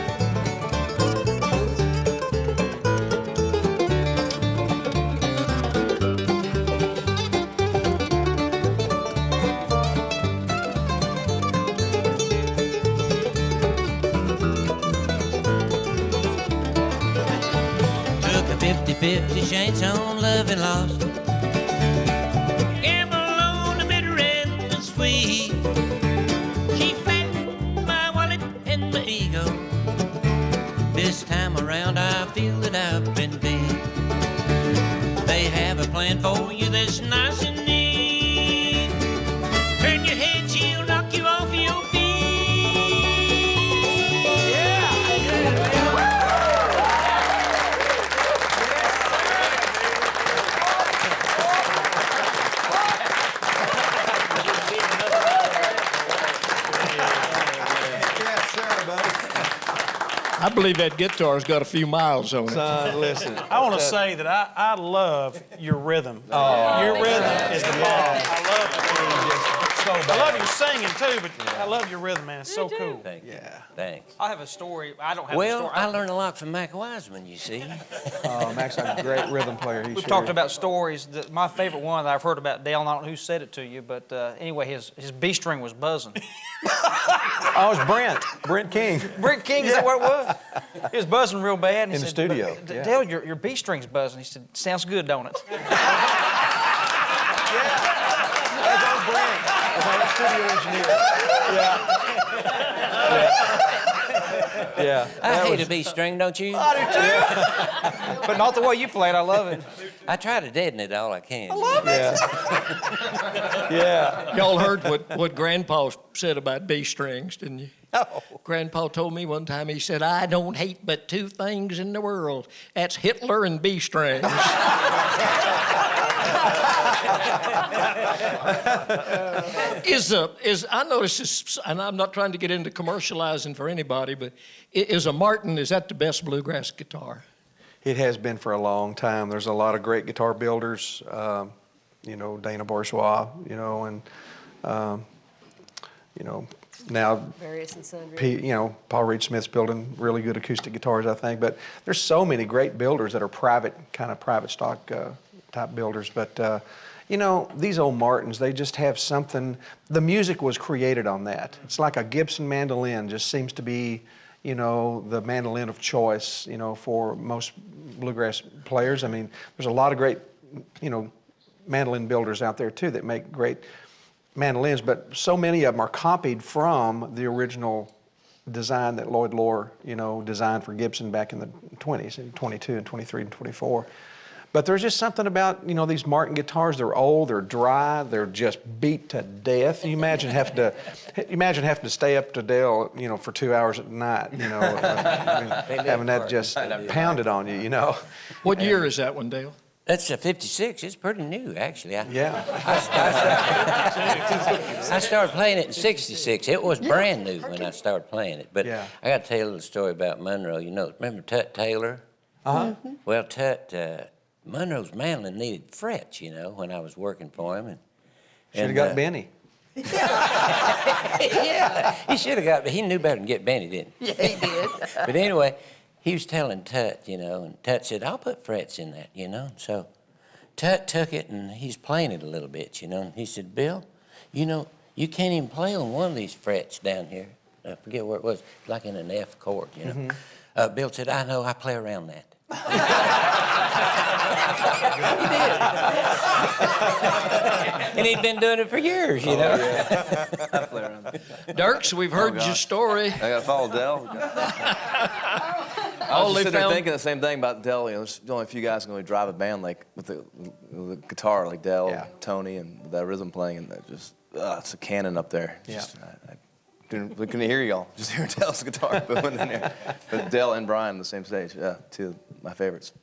Took a 50-50 chance on love and lost. Gamble on the bitter and the sweet. She flattened my wallet and my ego. This time around I feel that I've been beat. They have a plan for you that's nice and neat. Turn your head, she'll knock you off your feet. I believe that guitar's got a few miles on it. Son, listen. I want to say that I love your rhythm. Your rhythm is the bomb. I love it. I love your singing too, but I love your rhythm, man. It's so cool. Thank you. Yeah. Thanks. I have a story. I don't have a Well, story. I learned a lot from Mac Wiseman, you see. Oh, Max is a great rhythm player. We've talked about stories. My favorite one that I've heard about Dale, and I don't know who said it to you, but anyway, his B string was buzzing. Oh, it was Brent King. Brent King, is that what it was? He was buzzing real bad. And he In the said, studio, "But, yeah. Dale, your B string's buzzing." He said, "Sounds good, don't it?" That's our Brent. That's our studio engineer. Yeah. I hate a B string, don't you? I do too. But not the way you play it. I love it. I try to deaden it all I can. I love it. Yeah. Y'all heard what Grandpa said about B strings, didn't you? No. Grandpa told me one time, he said, I don't hate but two things in the world. That's Hitler and B strings. I notice this, and I'm not trying to get into commercializing for anybody, but is a Martin, is that the best bluegrass guitar? It has been for a long time. There's a lot of great guitar builders, Dana Bourgeois, and, now Various and sundry. Paul Reed Smith's building really good acoustic guitars, I think. But there's so many great builders that are private stock type builders. But, these old Martins, they just have something. The music was created on that. It's like a Gibson mandolin just seems to be, the mandolin of choice, for most bluegrass players. I mean, there's a lot of great, mandolin builders out there, too, that make great mandolins, but so many of them are copied from the original design that Lloyd Loar, designed for Gibson back in the 20s, in 22 and 23 and 24. But there's just something about, these Martin guitars, they're old, they're dry, they're just beat to death. You imagine having to stay up to Dale, for 2 hours at night, having that just pounded on you, What year is that one, Dale? That's a 56. It's pretty new, actually. I started playing it in 66. It was brand new when I started playing it. But I got to tell you a little story about Monroe. You know, remember Tut Taylor? Uh-huh. Well, Tut, Monroe's mandolin needed frets, you know, when I was working for him. Should have got Benny. Yeah, he should have got, but he knew better than get Benny, didn't he? Yeah, he did. But anyway, he was telling Tut, you know, and Tut said, I'll put frets in that, you know. And so Tut took it, and he's playing it a little bit, you know. And he said, Bill, you know, you can't even play on one of these frets down here. I forget where it was, like in an F chord, you know. Mm-hmm. Bill said, I know, I play around that. And he'd been doing it for years, you know. Yeah. I play around. Dierks, we've heard your story. I got to follow Dell. I was just sitting there thinking the same thing about Dell. You know, there's only a few guys who can really drive a band like with the guitar, like Dell, Tony, and that rhythm playing, and that just it's a cannon up there. Just, I couldn't hear y'all. Just hear Dell's guitar booming in there. But Dell and Brian on the same stage. Yeah, two of my favorites.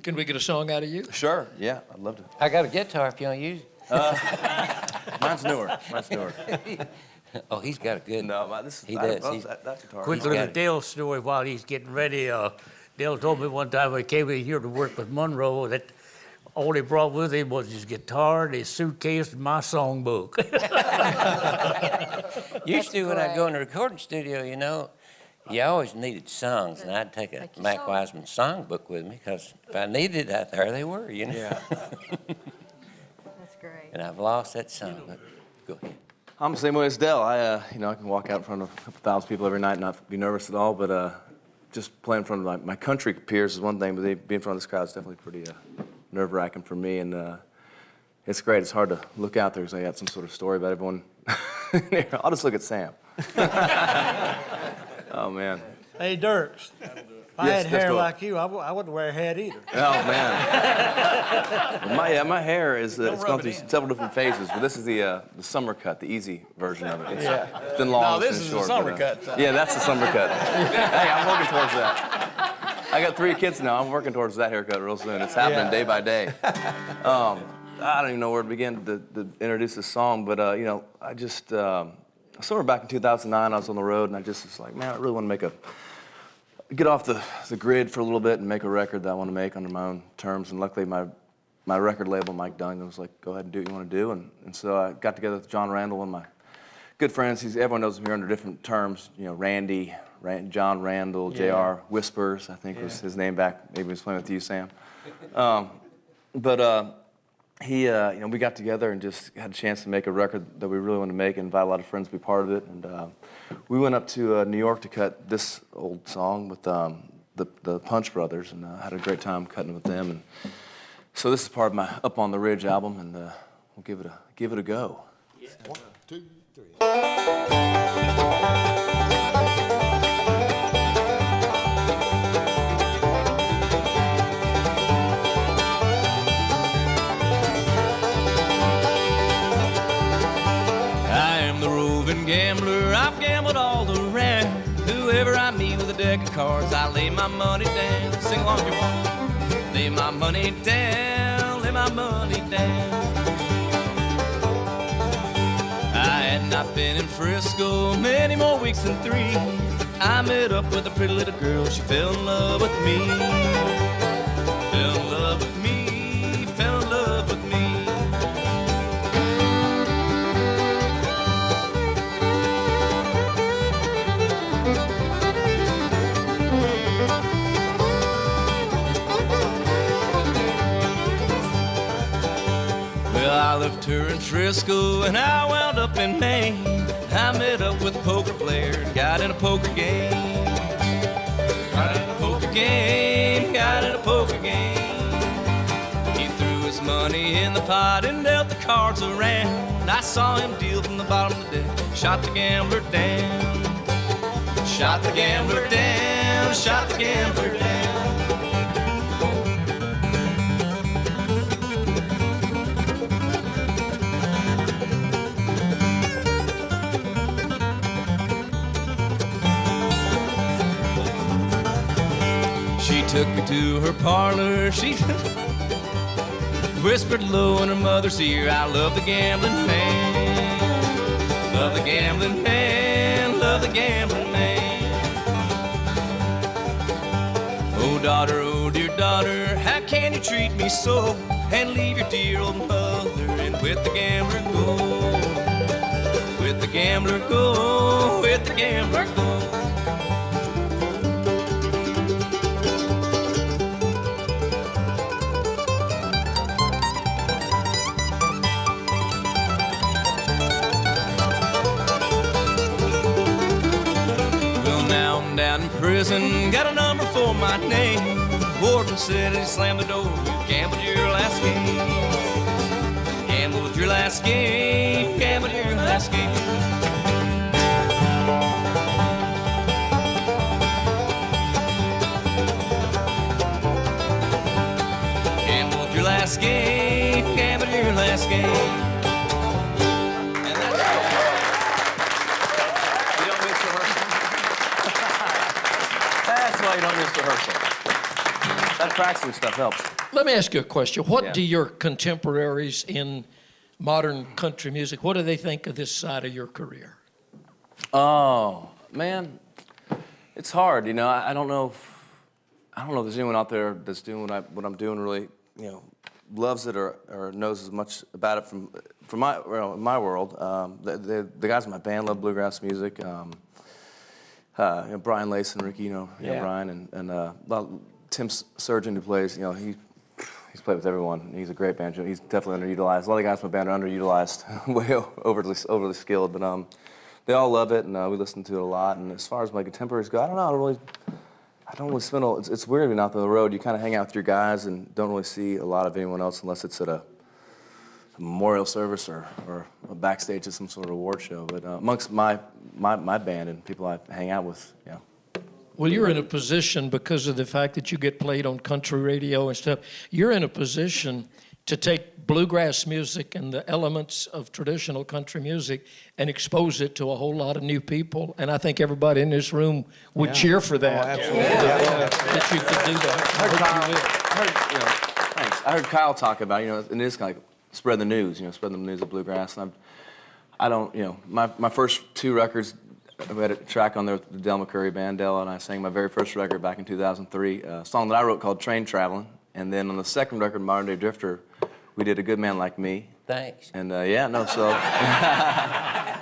Can we get a song out of you? Sure. Yeah, I'd love to. I got a guitar if you want to use it. Mine's newer. Oh, he's got a good. No, this is. He does. That's guitar. Quick little Dale story while he's getting ready. Dale told me one time when he came in here to work with Monroe that all he brought with him was his guitar and his suitcase and my songbook. Used to when I'd go in the recording studio, you know, you always needed songs, and I'd take a Mac Wiseman songbook with me because if I needed it, there they were, you know. Yeah. That's great. And I've lost that song, but go ahead. I'm the same way as Dell. I can walk out in front of a couple thousand people every night and not be nervous at all. But just playing in front of my country peers is one thing, but being in front of this crowd is definitely pretty nerve-wracking for me. And it's great. It's hard to look out there because I got some sort of story about everyone. I'll just look at Sam. Oh man. Hey, Dierks. If I had hair like you, I wouldn't wear a hat either. Oh man. My hair is it's gone through several different phases, but this is the summer cut, the easy version of it. It's been long. No, it's this been is short, the summer cut. Yeah, that's the summer cut. Hey, I'm working towards that. I got 3 kids now. I'm working towards that haircut real soon. It's happening day by day. I don't even know where to begin to introduce this song, but you know, I just somewhere back in 2009, I was on the road, and I just was like, man, I really want to get off the grid for a little bit and make a record that I want to make under my own terms. And luckily, my record label, Mike Dunn, was like, go ahead and do what you want to do. And so I got together with John Randall, one of my good friends. Everyone knows him here under different terms. You know, John Randall, JR Whispers, I think was his name back. Maybe he was playing with you, Sam. He, you know, we got together and just had a chance to make a record that we really wanted to make and invite a lot of friends to be part of it. And we went up to New York to cut this old song with the Punch Brothers, and had a great time cutting it with them. And so this is part of my Up on the Ridge album, and we'll give it a go. Yeah. 1, 2, 3. Rovin gambler, I've gambled all around. Whoever I meet with a deck of cards, I lay my money down. Sing along if you want. Lay my money down, lay my money down. I had not been in Frisco many more weeks than 3. I met up with a pretty little girl, she fell in love with me. Fell in love with me, fell in love with me. I left her in Frisco and I wound up in Maine. I met up with a poker player and got in a poker game. Got in a poker game, got in a poker game. He threw his money in the pot and dealt the cards around. I saw him deal from the bottom of the deck, shot the gambler down. Shot the gambler down, shot the gambler down. She took me to her parlor, she whispered low in her mother's ear, I love the gambling man. Love the gambling man, love the gambling man. Oh dear daughter, how can you treat me so and leave your dear old mother and with the gambler go? With the gambler go, with the gambler go. Down in prison, got a number for my name. Warden said he slammed the door. You gambled your last game. Gambled your last game. Gambled your last game. Gambled your last game. Gambled your last game. That's why you don't miss rehearsal. That practicing stuff helps. Let me ask you a question. What do your contemporaries in modern country music, what do they think of this side of your career? Oh, man, it's hard. You know, I don't know if there's anyone out there that's doing what I'm doing really, you know, loves it or knows as much about it from my world. The guys in my band love bluegrass music. You know, Brian Lace and Ricky, you know Brian, and Tim Surgeon, who plays, you know, he's played with everyone. He's a great banjo. He's definitely underutilized. A lot of guys in my band are underutilized, way overly skilled, but they all love it, and we listen to it a lot. And as far as my contemporaries go, I don't know. I don't really spend. It's weird being out on the road. You kind of hang out with your guys and don't really see a lot of anyone else unless it's at a memorial service or a backstage at some sort of award show. But amongst my band and people I hang out with, yeah. Well, you're in a position, because of the fact that you get played on country radio and stuff, you're in a position to take bluegrass music and the elements of traditional country music and expose it to a whole lot of new people. And I think everybody in this room would cheer for that. Oh, absolutely. That you could do that. I heard Kyle talk about, you know, and it is kind of like spread the news, you know, spread the news of bluegrass. And I don't, you know, my first two records, we had a track on there with the Del McCoury band, Della, and I sang my very first record back in 2003, a song that I wrote called Train Travelin'. And then on the second record, Modern Day Drifter, we did A Good Man Like Me. Thanks. And so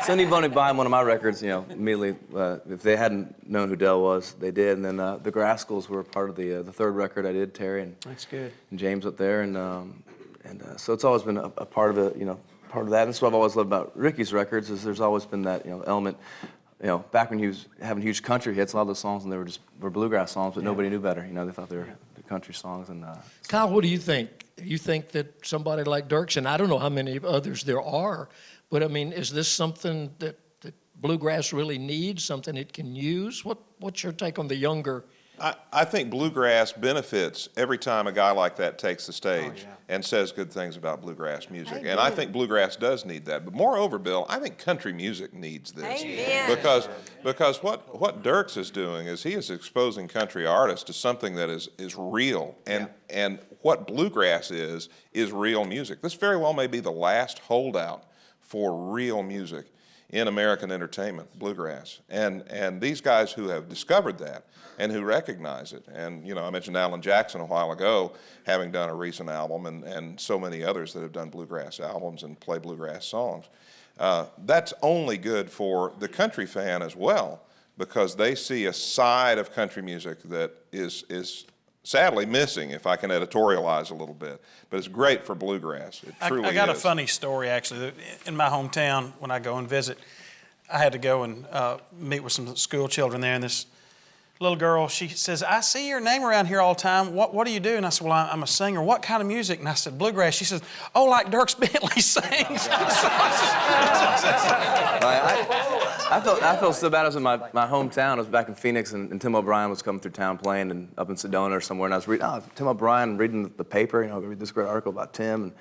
anybody buying one of my records, you know, immediately, if they hadn't known who Del was, they did. And then the Grascals were part of the third record I did, Terry and, that's good. And James up there. And so it's always been a part of it, you know, part of that. And that's what I've always loved about Ricky's records is there's always been that, you know, element. You know, back when he was having huge country hits, a lot of those songs, and they were bluegrass songs, but nobody knew better. You know, they thought they were country songs. And Kyle, what do you think? You think that somebody like Dierks, and I don't know how many others there are, but I mean, is this something that bluegrass really needs, something it can use? What's your take on the younger? I think bluegrass benefits every time a guy like that takes the stage and says good things about bluegrass music. And I think bluegrass does need that. But moreover, Bill, I think country music needs this. Because what Dierks is doing is he is exposing country artists to something that is real. And what bluegrass is real music. This very well may be the last holdout for real music in American entertainment, bluegrass. And these guys who have discovered that and who recognize it, and you know, I mentioned Alan Jackson a while ago, having done a recent album, and so many others that have done bluegrass albums and play bluegrass songs. That's only good for the country fan as well, because they see a side of country music that is sadly missing, if I can editorialize a little bit. But it's great for bluegrass. It truly is. I got a funny story, actually. In my hometown, when I go and visit, I had to go and meet with some school children there, and this little girl, she says, I see your name around here all the time. What do you do? And I said, well, I'm a singer. What kind of music? And I said, bluegrass. She says, oh, like Dierks Bentley sings. I felt so bad. I was in my hometown. I was back in Phoenix, and Tim O'Brien was coming through town playing, and up in Sedona or somewhere. And I was reading, Tim O'Brien, reading the paper. You know, read this great article about Tim,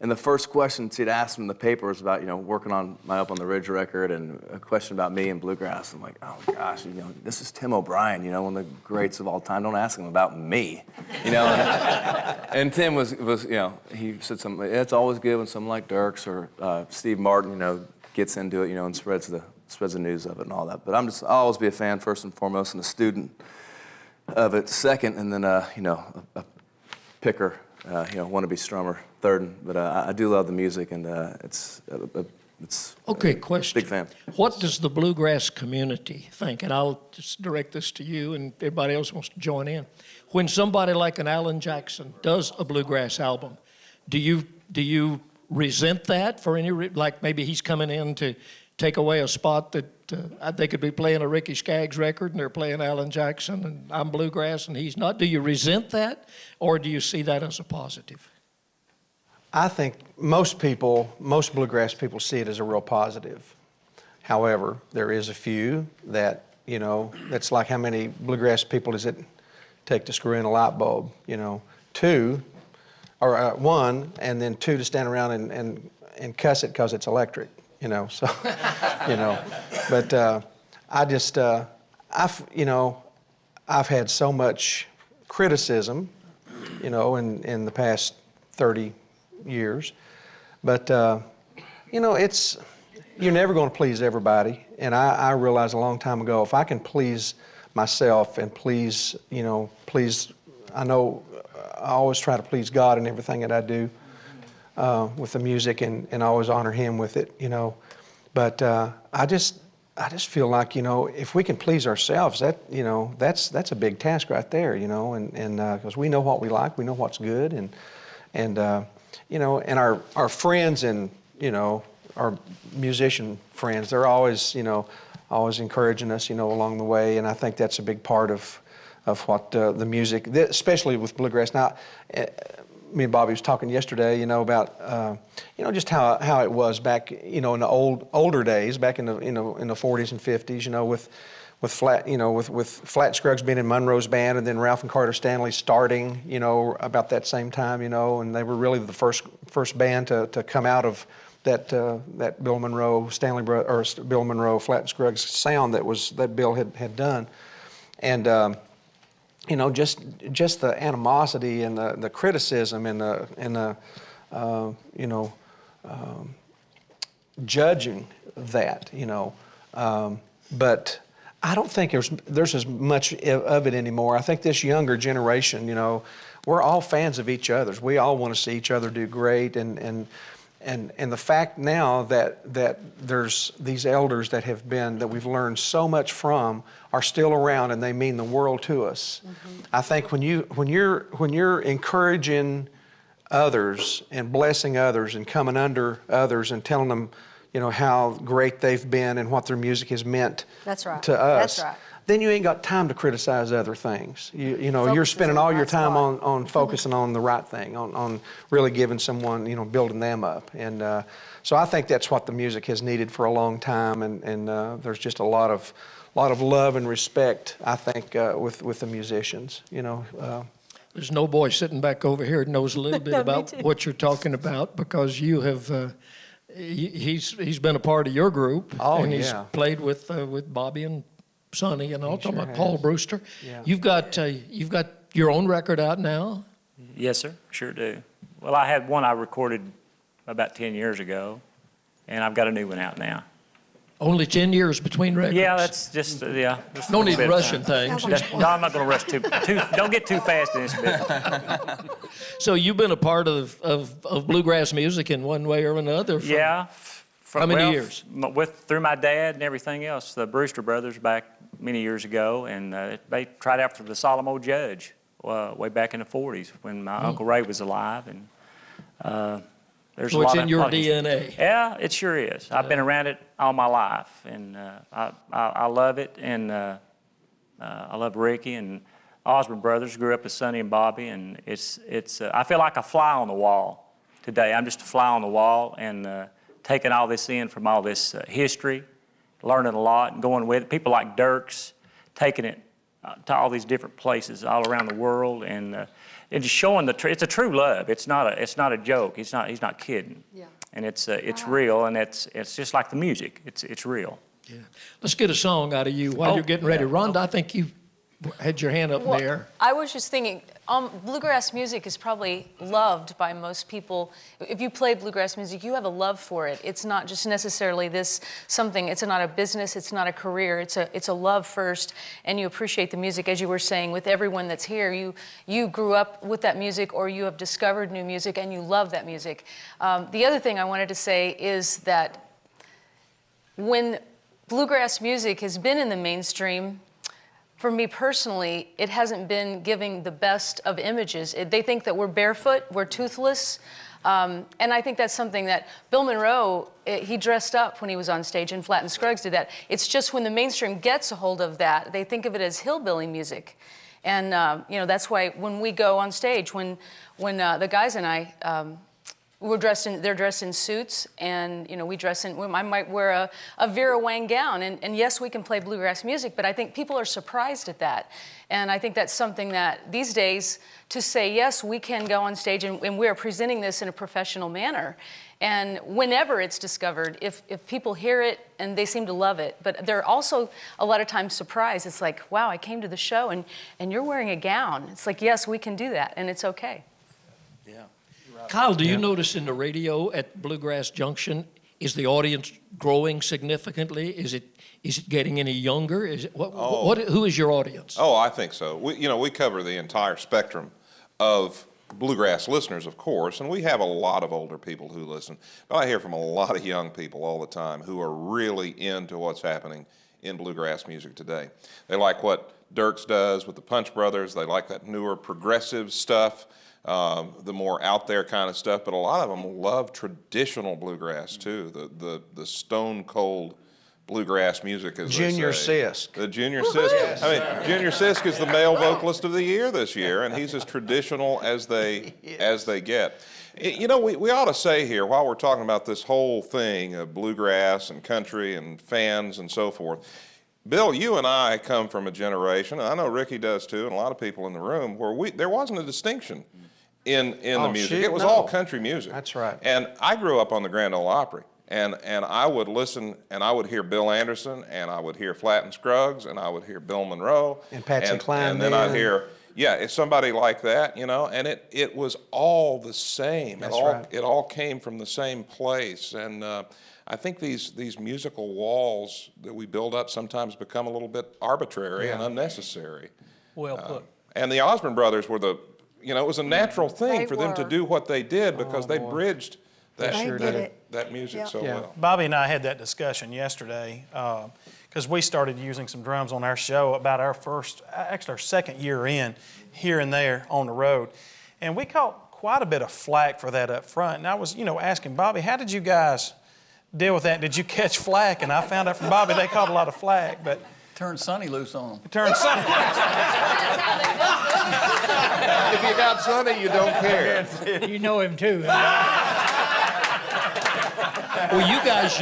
And the first question she'd asked him in the paper was about, working on my Up on the Ridge record, and a question about me and bluegrass. I'm like, oh gosh, this is Tim O'Brien, one of the greats of all time. Don't ask him about me, And Tim was, he said something. It's always good when someone like Dierks or Steve Martin, gets into it, and spreads the news of it and all that. But I'll always be a fan first and foremost, and a student of it second, and then a picker, wannabe strummer third. But I do love the music, and it's okay. Question. Big fan. What does the bluegrass community think? And I'll just direct this to you, and everybody else wants to join in. When somebody like an Alan Jackson does a bluegrass album, do you resent that for any like maybe he's coming in to take away a spot that they could be playing a Ricky Skaggs record and they're playing Alan Jackson and I'm bluegrass and he's not? Do you resent that, or do you see that as a positive? I think most bluegrass people see it as a real positive. However, there is a few that, that's like how many bluegrass people does it take to screw in a light bulb? Two, or one, and then two to stand around and cuss it because it's electric. So, but I've had so much criticism, in the past 30 years, but, you're never going to please everybody, and I realized a long time ago, if I can please myself and please, I know I always try to please God in everything that I do. With the music and I always honor Him with it, But I just feel like, if we can please ourselves, that's a big task right there, and because we know what we like, we know what's good, and our friends and our musician friends, they're always always encouraging us, along the way, and I think that's a big part of what the music, especially with bluegrass. Now, me and Bobby was talking yesterday, about, just how it was back, in the older days, back in the 40s and 50s, with Flat Skaggs being in Monroe's band, and then Ralph and Carter Stanley starting, about that same time, and they were really the first band to come out of that Bill Monroe Bill Monroe Flat Skaggs sound that Bill had done, and. Just the animosity and the criticism and the judging that, but I don't think there's as much of it anymore. I think this younger generation, we're all fans of each other's. We all want to see each other do great, and the fact now that there's these elders that we've learned so much from are still around, and they mean the world to us. Mm-hmm. I think when you're encouraging others and blessing others and coming under others and telling them, how great they've been and what their music has meant to us. That's right. Then you ain't got time to criticize other things. You're spending all your time on focusing on the right thing, on really giving someone, building them up. And so I think that's what the music has needed for a long time, and there's just a lot of love and respect, I think, with the musicians. There's no boy sitting back over here that knows a little bit about what you're talking about, because you have. He's been a part of your group, and he's played with Bobby and Sonny, and I'm talking about Paul Brewster. Yeah. You've got your own record out now? Yes, sir. Sure do. Well, I had one I recorded about 10 years ago, and I've got a new one out now. Only 10 years between records? Yeah, that's just, Just no need rushing things. No, I'm not going to rush too. Don't get too fast in this bit. So you've been a part of bluegrass music in one way or another? Yeah. How many years? Through my dad and everything else. The Brewster brothers back many years ago, and they tried out for the Solomon Judge way back in the 40s when my Uncle Ray was alive. And there's so it's in your DNA. Yeah, it sure is. I've been around it all my life, and I love it, and I love Ricky and Osborne brothers. Grew up with Sonny and Bobby, and it's. I feel like a fly on the wall today. I'm just a fly on the wall, and taking all this in from all this history, learning a lot, and going with it. People like Dierks, taking it to all these different places all around the world, and just showing it's a true love. It's not a joke. He's not kidding. Yeah. And it's real, and it's just like the music. It's real. Yeah. Let's get a song out of you while you're getting ready. Rhonda, I think you had your hand up there. I was just thinking, bluegrass music is probably loved by most people. If you play bluegrass music, you have a love for it. It's not just necessarily something, it's not a business, it's not a career, it's a love first, and you appreciate the music. As you were saying, with everyone that's here, you grew up with that music, or you have discovered new music, and you love that music. The other thing I wanted to say is that when bluegrass music has been in the mainstream, for me personally, it hasn't been giving the best of images. They think that we're barefoot, we're toothless, and I think that's something that Bill Monroe, he dressed up when he was on stage, and Flatt and Skaggs did that. It's just when the mainstream gets a hold of that, they think of it as hillbilly music. And that's why when we go on stage, when the guys and I, they're dressed in suits, and we dress in, I might wear a Vera Wang gown, and yes, we can play bluegrass music, but I think people are surprised at that. And I think that's something that these days, to say, yes, we can go on stage and we're presenting this in a professional manner. And whenever it's discovered, if people hear it and they seem to love it, but they're also a lot of times surprised. It's like, wow, I came to the show and you're wearing a gown. It's like, yes, we can do that, and it's okay. Kyle, do you notice in the radio at Bluegrass Junction, is the audience growing significantly? Is it getting any younger? Is it who is your audience? Oh, I think so. We cover the entire spectrum of bluegrass listeners, of course, and we have a lot of older people who listen. But I hear from a lot of young people all the time who are really into what's happening in bluegrass music today. They like what Dierks does with the Punch Brothers. They like that newer progressive stuff. The more out there kind of stuff, but a lot of them love traditional bluegrass too. The stone cold bluegrass music, as Junior they say. Sisk. The Junior Sisk. Yes. I mean, Junior Sisk is the male vocalist of the year this year, and he's as traditional as they get. We ought to say here, while we're talking about this whole thing of bluegrass and country and fans and so forth, Bill, you and I come from a generation, and I know Ricky does too, and a lot of people in the room, where there wasn't a distinction in the music. It was all country music. That's right. And I grew up on the Grand Ole Opry, and I would listen, and I would hear Bill Anderson, and I would hear Flatt and Skaggs, and I would hear Bill Monroe. And Patsy Cline. And then I'd hear, it's somebody like that, and it was all the same. That's right. It all came from the same place. And I think these musical walls that we build up sometimes become a little bit arbitrary and unnecessary. Well put. And the Osborne brothers were it was a natural thing for them to do what they did, because they bridged that music so well. Bobby and I had that discussion yesterday, because we started using some drums on our show about our second year in, here and there on the road. And we caught quite a bit of flack for that up front. And I was, asking Bobby, how did you guys deal with that? Did you catch flack? And I found out from Bobby they caught a lot of flack, but Turn Sonny loose on them. Turn Sonny. If you got Sonny, you don't care. You know him too. Well, you guys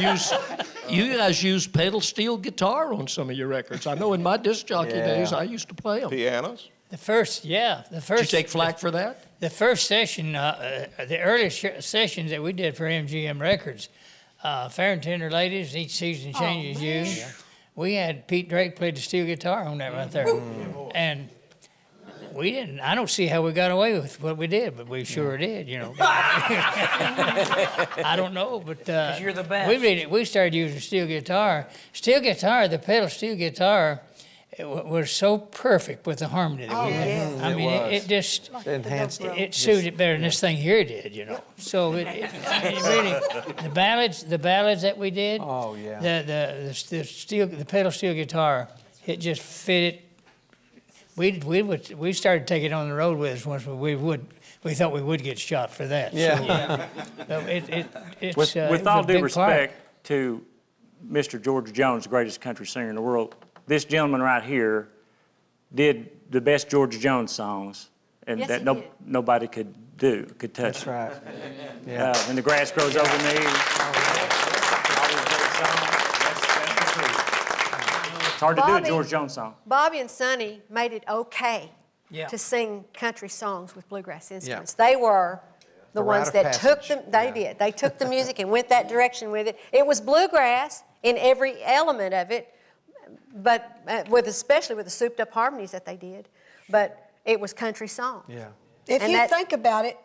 use pedal steel guitar on some of your records. I know in my disc jockey days I used to play them. Pianos? The first. Did you take flack for that? The first session, the early sessions that we did for MGM Records, Fair and Tender Ladies, Each Season Changes You. We had Pete Drake played the steel guitar on that right there. And we didn't, I don't see how we got away with what we did, but we sure did, I don't know, but you're the best. We started using steel guitar. The pedal steel guitar, it was so perfect with the harmony that we had. I mean, it just enhanced it. It suited better than this thing here did, So it really, the ballads that we did. Oh yeah. The pedal steel guitar, it just fitted. We started taking it on the road with us once we thought we would get shot for that. Yeah. So, with all due respect to Mr. George Jones, the greatest country singer in the world, this gentleman right here did the best George Jones songs, and that nobody could touch. That's right. Yeah. When the grass grows over me. hard to do a Bobby- George Jones song. Bobby and Sonny made it okay Yeah. to sing country songs with bluegrass instruments. They were the The rite ones of that took passage. them. They did. They took the music and went that direction with it. It was bluegrass in every element of it, but especially with the souped-up harmonies that they did. But it was country song. Yeah. If If you think about it,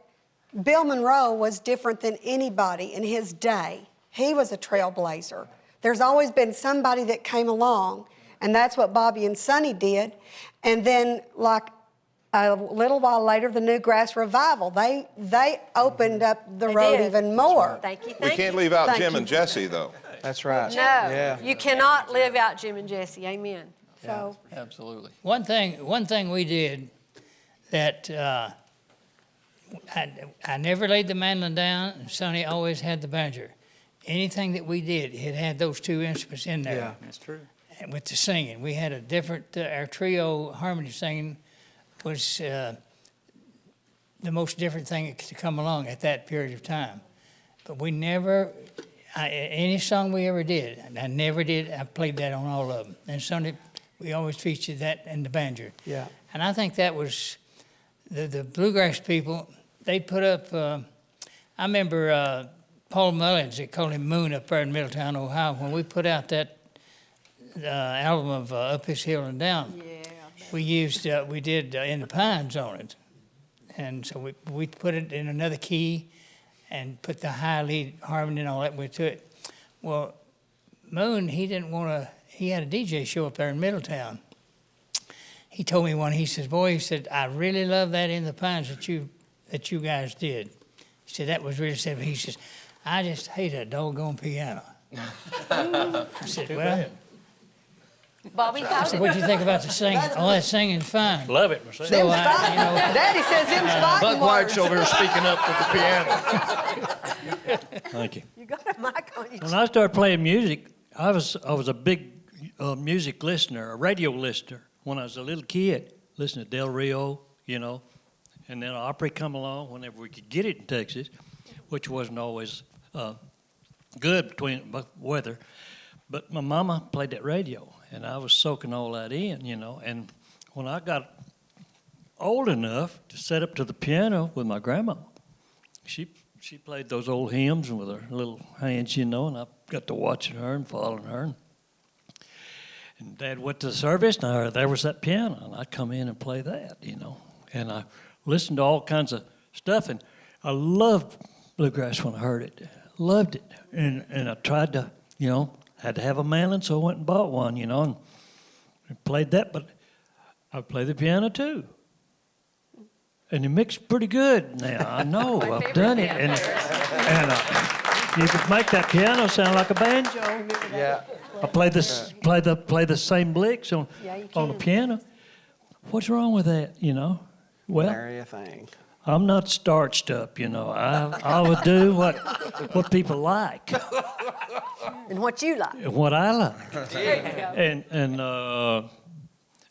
Bill Monroe was different than anybody in his day. He was a trailblazer. There's always been somebody that came along, and that's what Bobby and Sonny did. And then, like a little while later, the Newgrass Revival, they opened up the road did. even more. Thank you. We can't leave out Jim and Jesse, though. That's right. No, Yeah. you cannot live out Jim and Jesse. Amen. So Absolutely. One thing we did that I never laid the mandolin down, and Sonny always had the banjo. Anything that we did, it had those two instruments in there. Yeah. That's true. And with the singing, we had a different. Our trio harmony singing was the most different thing to come along at that period of time. But we never. Any song we ever did, I played that on all of them. And Sonny, we always featured that in the banjo. Yeah. And I think that was the bluegrass people. They put up. I remember Paul Mullins. They called him Moon up there in Middletown, Ohio. When we put out that album of Up This Hill and Down, we did In the Pines on it, and so we put it in another key, and put the high lead harmony and all that with it. Well, Moon, he didn't want to. He had a DJ show up there in Middletown. He told me one. He says, "Boy," he said, "I really love that In the Pines that you guys did." He said that was really simple. He says, "I just hate a doggone piano." I said, "Well." Bobby, how So did what do you think about the singing? All that singing's fine. Love it myself. So Daddy says him's fighting Buck White's over here speaking up with the piano. Thank you. you got a mic on you. When I started playing music, I was a big music listener, a radio listener. When I was a little kid, listening to Del Rio, and then Opry come along whenever we could get it in Texas, which wasn't always good between weather. But my mama played that radio, and I was soaking all that in, And when I got old enough to set up to the piano with my grandma, she played those old hymns with her little hands, and I got to watching her and following her. And Dad went to the service, and there was that piano, and I'd come in and play that, And I listened to all kinds of stuff, and I loved bluegrass when I heard it. Loved it. And I tried to, had to have a mandolin, so I went and bought one, and played that, but I play the piano too. And it mixed pretty good now. I know, I've done it. And you could make that piano sound like a banjo. Yeah. I play the same licks on the piano. What's wrong with that, Well, Nary a thing. I'm not starched up, I will do what people like And what you like. and what I like. There you go. And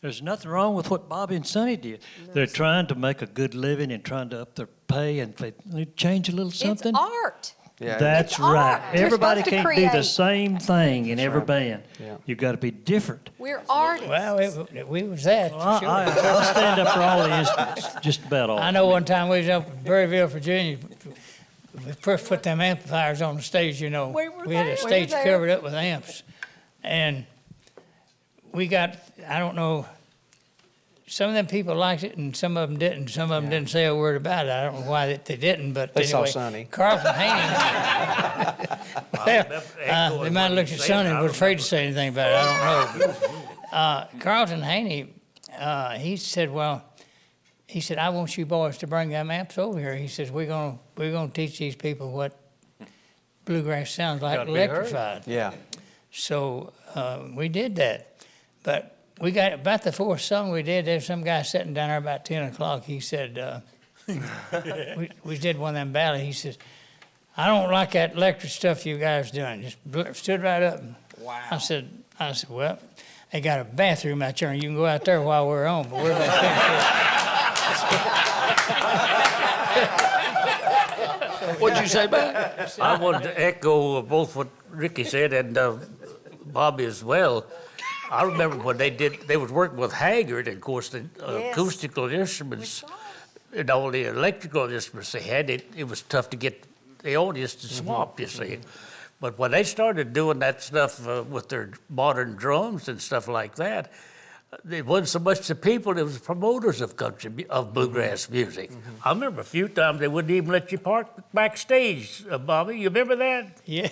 there's nothing wrong with what Bobby and Sonny did. They're trying to make a good living and trying to up their pay, and they change a little something. It's art. Yeah. That's It's right. art. You're Everybody supposed to can't do the create. same thing in every band. Yeah. You've got to be different. We're artists. Well, we was that. Well, sure. I'll stand up for all the instruments, just about all. I know one time we was up in Berryville, Virginia. We first put them amplifiers on the stage, We were We had there. a stage We were there. covered up with amps. And we got, I don't know, some of them people liked it and some of them didn't. Some of them didn't say a word about it. I don't know why they didn't, but They saw anyway. Sonny. Carlton Haney. They might have looked at Sonny and were afraid to say anything about it. I don't know. Carlton Haney, he said, I want you boys to bring them amps over here. He says, we're gonna teach these people what bluegrass sounds like Gotta be heard. electrified. Yeah. So we did that. But we got about the fourth song we did, there's some guy sitting down there about 10 o'clock. He said, we did one of them ballads. He says, I don't like that electric stuff you guys doing. Just stood right up. Wow. I said, well, they got a bathroom out there, and you can go out there while we're on, but we're going to finish it. What'd you say back? I wanted to echo both what Ricky said and Bobby as well. I remember when they was working with Haggard, and of course the acoustical instruments and all the electrical instruments they had, it was tough to get the audience to swap, you see. But when they started doing that stuff with their modern drums and stuff like that, it wasn't so much the people, it was promoters of bluegrass music. I remember a few times they wouldn't even let you park backstage, Bobby. You remember that? Yeah.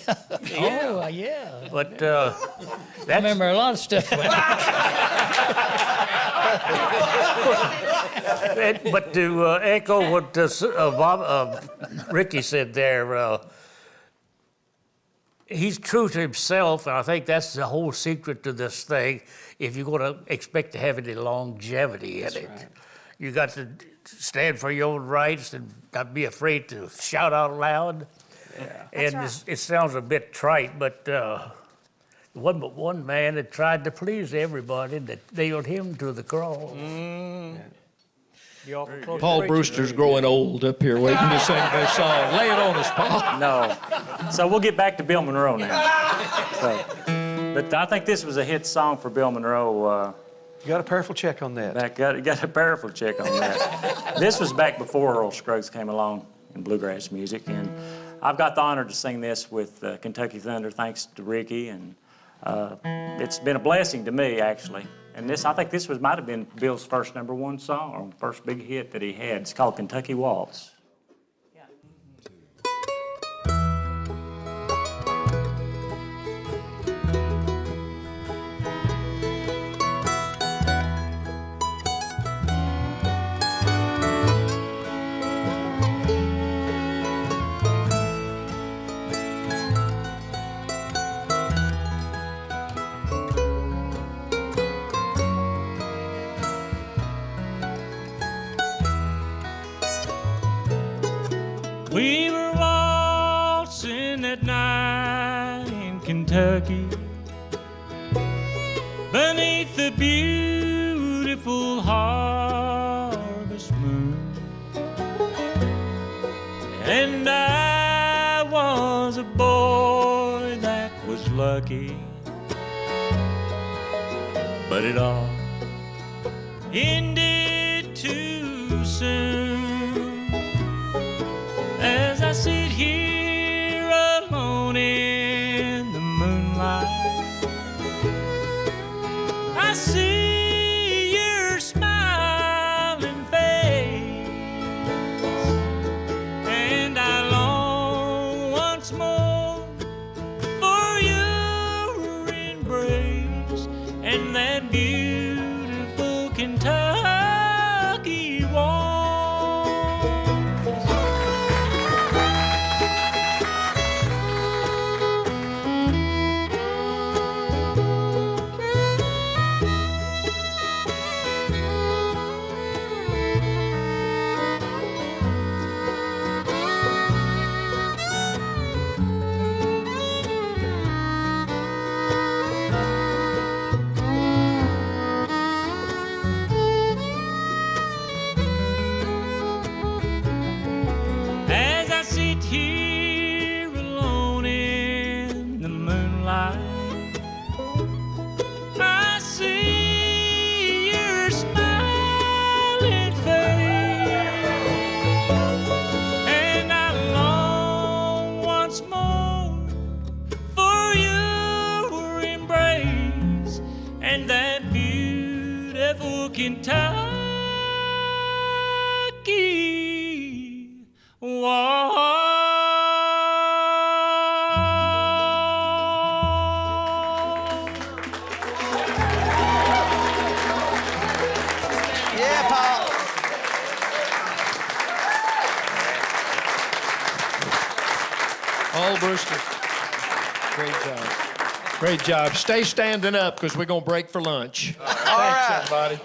Oh, yeah. But I remember a lot of stuff. But to echo what Ricky said there, he's true to himself, and I think that's the whole secret to this thing. If you're going to expect to have any longevity in it, you got to stand for your own rights and not be afraid to shout out loud. Yeah. And it sounds a bit trite, but there wasn't but one man that tried to please everybody that nailed him to the cross. Paul Brewster's growing old up here waiting to sing that song. Lay it on us, Paul. No. So we'll get back to Bill Monroe now. But I think this was a hit song for Bill Monroe. You got a powerful check on that. Got a powerful check on that. This was back before Earl Scruggs came along in bluegrass music, and I've got the honor to sing this with Kentucky Thunder, thanks to Ricky, and it's been a blessing to me, actually. And I think this might have been Bill's first #1 song, or first big hit that he had. It's called Kentucky Waltz. We were waltzing that night in Kentucky beneath the beautiful harvest moon, and I was a boy that was lucky, but it all ended too soon. As I sit here alone in the moonlight, I see your smiling face, and I long once more for your embrace and that beautiful Kentucky waltz. Here alone in the moonlight, I see your smiling face, and I long once more for your embrace and that beautiful Kentucky waltz. Paul Brewster. Great job. Great job. Stay standing up because we're going to break for lunch. All right. Thanks, everybody.